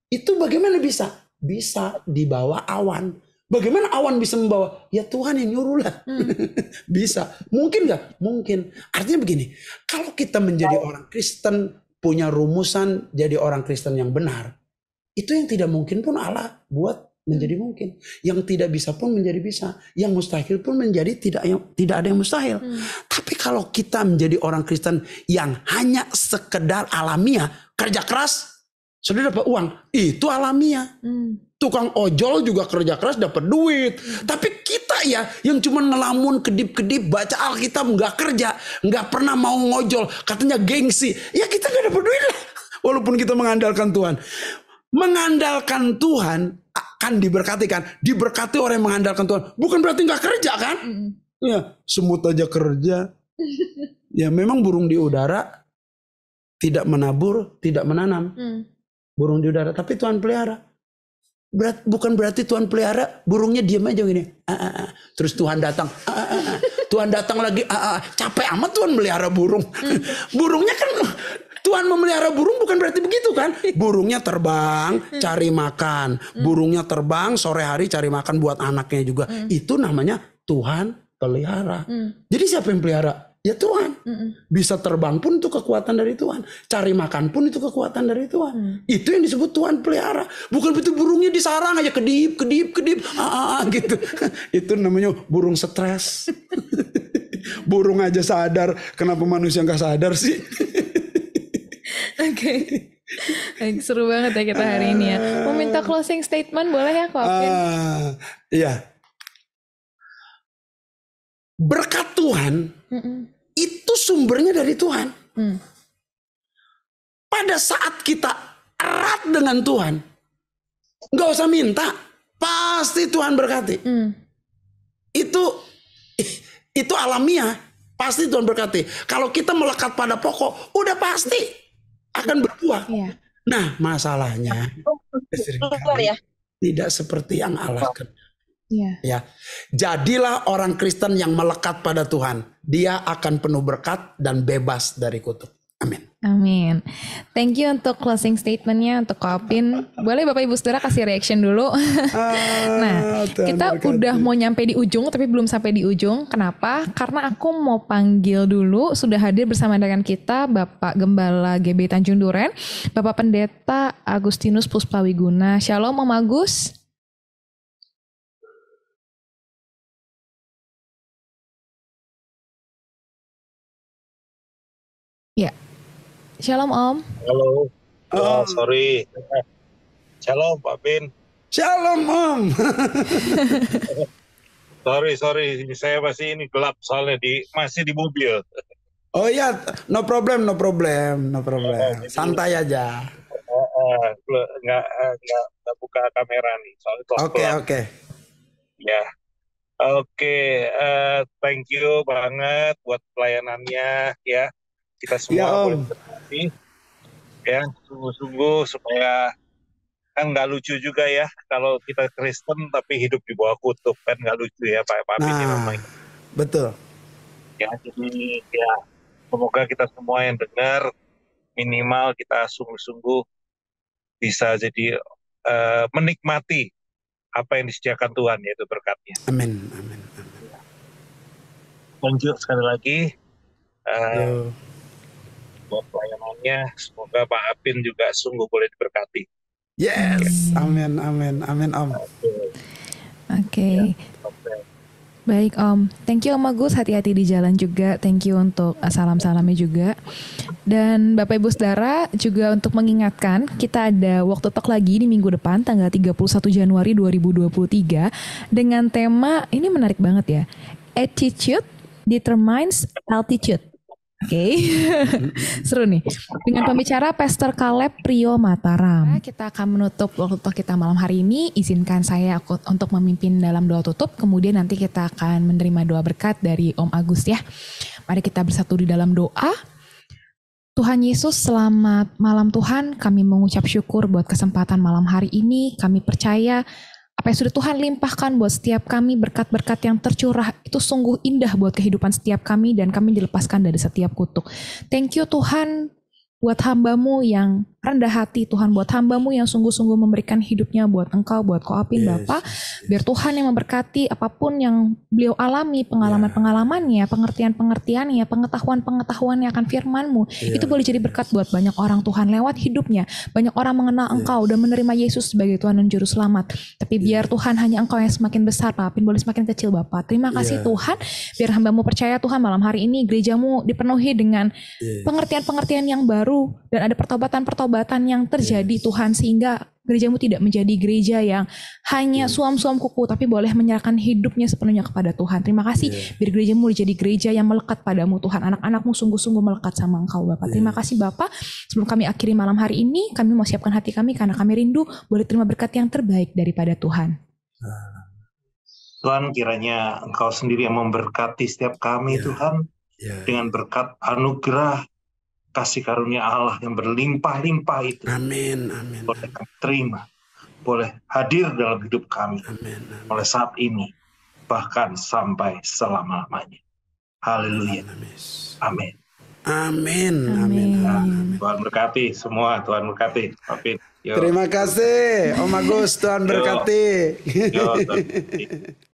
Itu bagaimana bisa? Bisa di bawah awan. Bagaimana awan bisa membawa? Ya Tuhan yang nyuruh lah. Bisa. Mungkin nggak? Mungkin. Artinya begini, kalau kita menjadi orang Kristen, punya rumusan jadi orang Kristen yang benar, itu yang tidak mungkin pun Allah buat menjadi mungkin. Yang tidak bisa pun menjadi bisa. Yang mustahil pun menjadi tidak ada yang mustahil. Tapi kalau kita menjadi orang Kristen yang hanya sekedar alamiah, kerja keras, sudah dapat uang, itu alamiah. Tukang ojol juga kerja keras dapat duit. Tapi kita ya yang cuma ngelamun kedip-kedip baca Alkitab, nggak kerja, nggak pernah mau ngojol, katanya gengsi. Ya kita nggak dapat duit lah. Walaupun kita mengandalkan Tuhan. Mengandalkan Tuhan akan diberkati kan? Diberkati orang yang mengandalkan Tuhan. Bukan berarti nggak kerja kan? Ya semut aja kerja. Ya memang burung di udara tidak menabur, tidak menanam. Burung di udara, tapi Tuhan pelihara. Bukan berarti Tuhan pelihara, burungnya diam aja gini. Terus Tuhan datang. Tuhan datang lagi. Capek amat Tuhan melihara burung. Burungnya kan Tuhan memelihara burung bukan berarti begitu kan? Burungnya terbang cari makan. Burungnya terbang sore hari cari makan buat anaknya juga. Itu namanya Tuhan pelihara. Jadi siapa yang pelihara? Ya Tuhan. Bisa terbang pun itu kekuatan dari Tuhan. Cari makan pun itu kekuatan dari Tuhan. Itu yang disebut Tuhan pelihara. Bukan betul burungnya di sarang aja kedip gitu. Itu namanya burung stres. Burung aja sadar, kenapa manusia nggak sadar sih? Oke. Seru banget ya kita hari ini ya. Mau minta closing statement boleh ya Kak Alvin? Iya. Berkat Tuhan itu sumbernya dari Tuhan. Pada saat kita erat dengan Tuhan, nggak usah minta, pasti Tuhan berkati. Itu alamiah, pasti Tuhan berkati. Kalau kita melekat pada pokok, udah pasti akan berbuah. Nah masalahnya tidak seperti yang Allah kenal. Ya, jadilah orang Kristen yang melekat pada Tuhan. Dia akan penuh berkat dan bebas dari kutuk. Amin. Amin. Thank you untuk closing statementnya untuk Kak Alvin. Boleh Bapak Ibu Saudara kasih reaction dulu. Nah, kita udah mau nyampe di ujung tapi belum sampai di ujung. Kenapa? Karena aku mau panggil dulu, sudah hadir bersama dengan kita Bapak Gembala GB Tanjung Duren, Bapak Pendeta Agustinus Puspawiguna. Shalom Om Agus. Ya. Shalom Om. Halo. Sorry. Shalom Pak Bin. Shalom Om. sorry. Saya masih ini gelap soalnya masih di mobil. Oh iya, no problem. Santai aja. Nggak buka kamera nih soalnya. Oke. Ya. Oke. Thank you banget buat pelayanannya ya. Kita semua boleh berhati ya, sungguh-sungguh supaya kan nggak lucu juga ya kalau kita Kristen tapi hidup di bawah kutub, kan nggak lucu ya Pak ini namanya. Betul. Ya jadi ya semoga kita semua yang dengar minimal kita sungguh-sungguh bisa jadi menikmati apa yang disediakan Tuhan, yaitu berkatnya. Amin. Lanjut sekali lagi. Buat pelayanannya, semoga Pak Apin juga sungguh boleh diberkati. Yes, amin Om. Oke. Baik Om, thank you Om Agus, hati-hati di jalan juga, thank you untuk salam-salamnya juga. Dan Bapak Ibu Saudara juga untuk mengingatkan, kita ada Walk the Talk lagi di minggu depan tanggal 31 Januari 2023 dengan tema, ini menarik banget ya, Attitude Determines Altitude. Oke, seru nih. Dengan pembicara Pastor Caleb Prio Mataram. Kita akan menutup waktu kita malam hari ini. Izinkan saya untuk memimpin dalam doa tutup. Kemudian nanti kita akan menerima doa berkat dari Om Agus ya. Mari kita bersatu di dalam doa. Tuhan Yesus, selamat malam Tuhan. Kami mengucap syukur buat kesempatan malam hari ini. Kami percaya apa yang sudah Tuhan limpahkan buat setiap kami, berkat-berkat yang tercurah itu sungguh indah buat kehidupan setiap kami dan kami dilepaskan dari setiap kutuk. Thank you Tuhan buat hamba-Mu yang rendah hati Tuhan buat hamba-Mu yang sungguh-sungguh memberikan hidupnya buat Engkau, buat Koapin Bapa. Biar Tuhan yang memberkati apapun yang beliau alami, pengalaman-pengalamannya, pengertian-pengertiannya, pengetahuan-pengetahuannya akan firman-Mu. Itu boleh jadi berkat buat banyak orang Tuhan lewat hidupnya. Banyak orang mengenal Engkau dan menerima Yesus sebagai Tuhan dan Juru Selamat. Tapi biar Tuhan hanya Engkau yang semakin besar, Pak Apin boleh semakin kecil Bapak. Terima kasih Tuhan. Biar hamba-Mu percaya Tuhan malam hari ini gereja-Mu dipenuhi dengan pengertian-pengertian yang baru dan ada pertobatan-pertobatan yang terjadi Tuhan, sehingga gereja-Mu tidak menjadi gereja yang hanya suam-suam kuku, tapi boleh menyerahkan hidupnya sepenuhnya kepada Tuhan. Terima kasih biar gereja-Mu jadi gereja yang melekat padamu Tuhan. Anak-anak-Mu sungguh-sungguh melekat sama Engkau Bapak. Terima kasih Bapak. Sebelum kami akhiri malam hari ini, kami mau siapkan hati kami karena kami rindu boleh terima berkat yang terbaik daripada Tuhan. Tuhan, kiranya Engkau sendiri yang memberkati setiap kami Tuhan, dengan berkat anugerah kasih karunia Allah yang berlimpah-limpah itu. Amin, amin. Boleh kami terima, boleh hadir dalam hidup kami, mulai saat ini, bahkan sampai selama-lamanya. Haleluya. Amin. Amin, amin. Tuhan berkati semua, Tuhan berkati. Amin. Terima kasih Om Agus, Tuhan berkati. Yo, Tuhan berkati.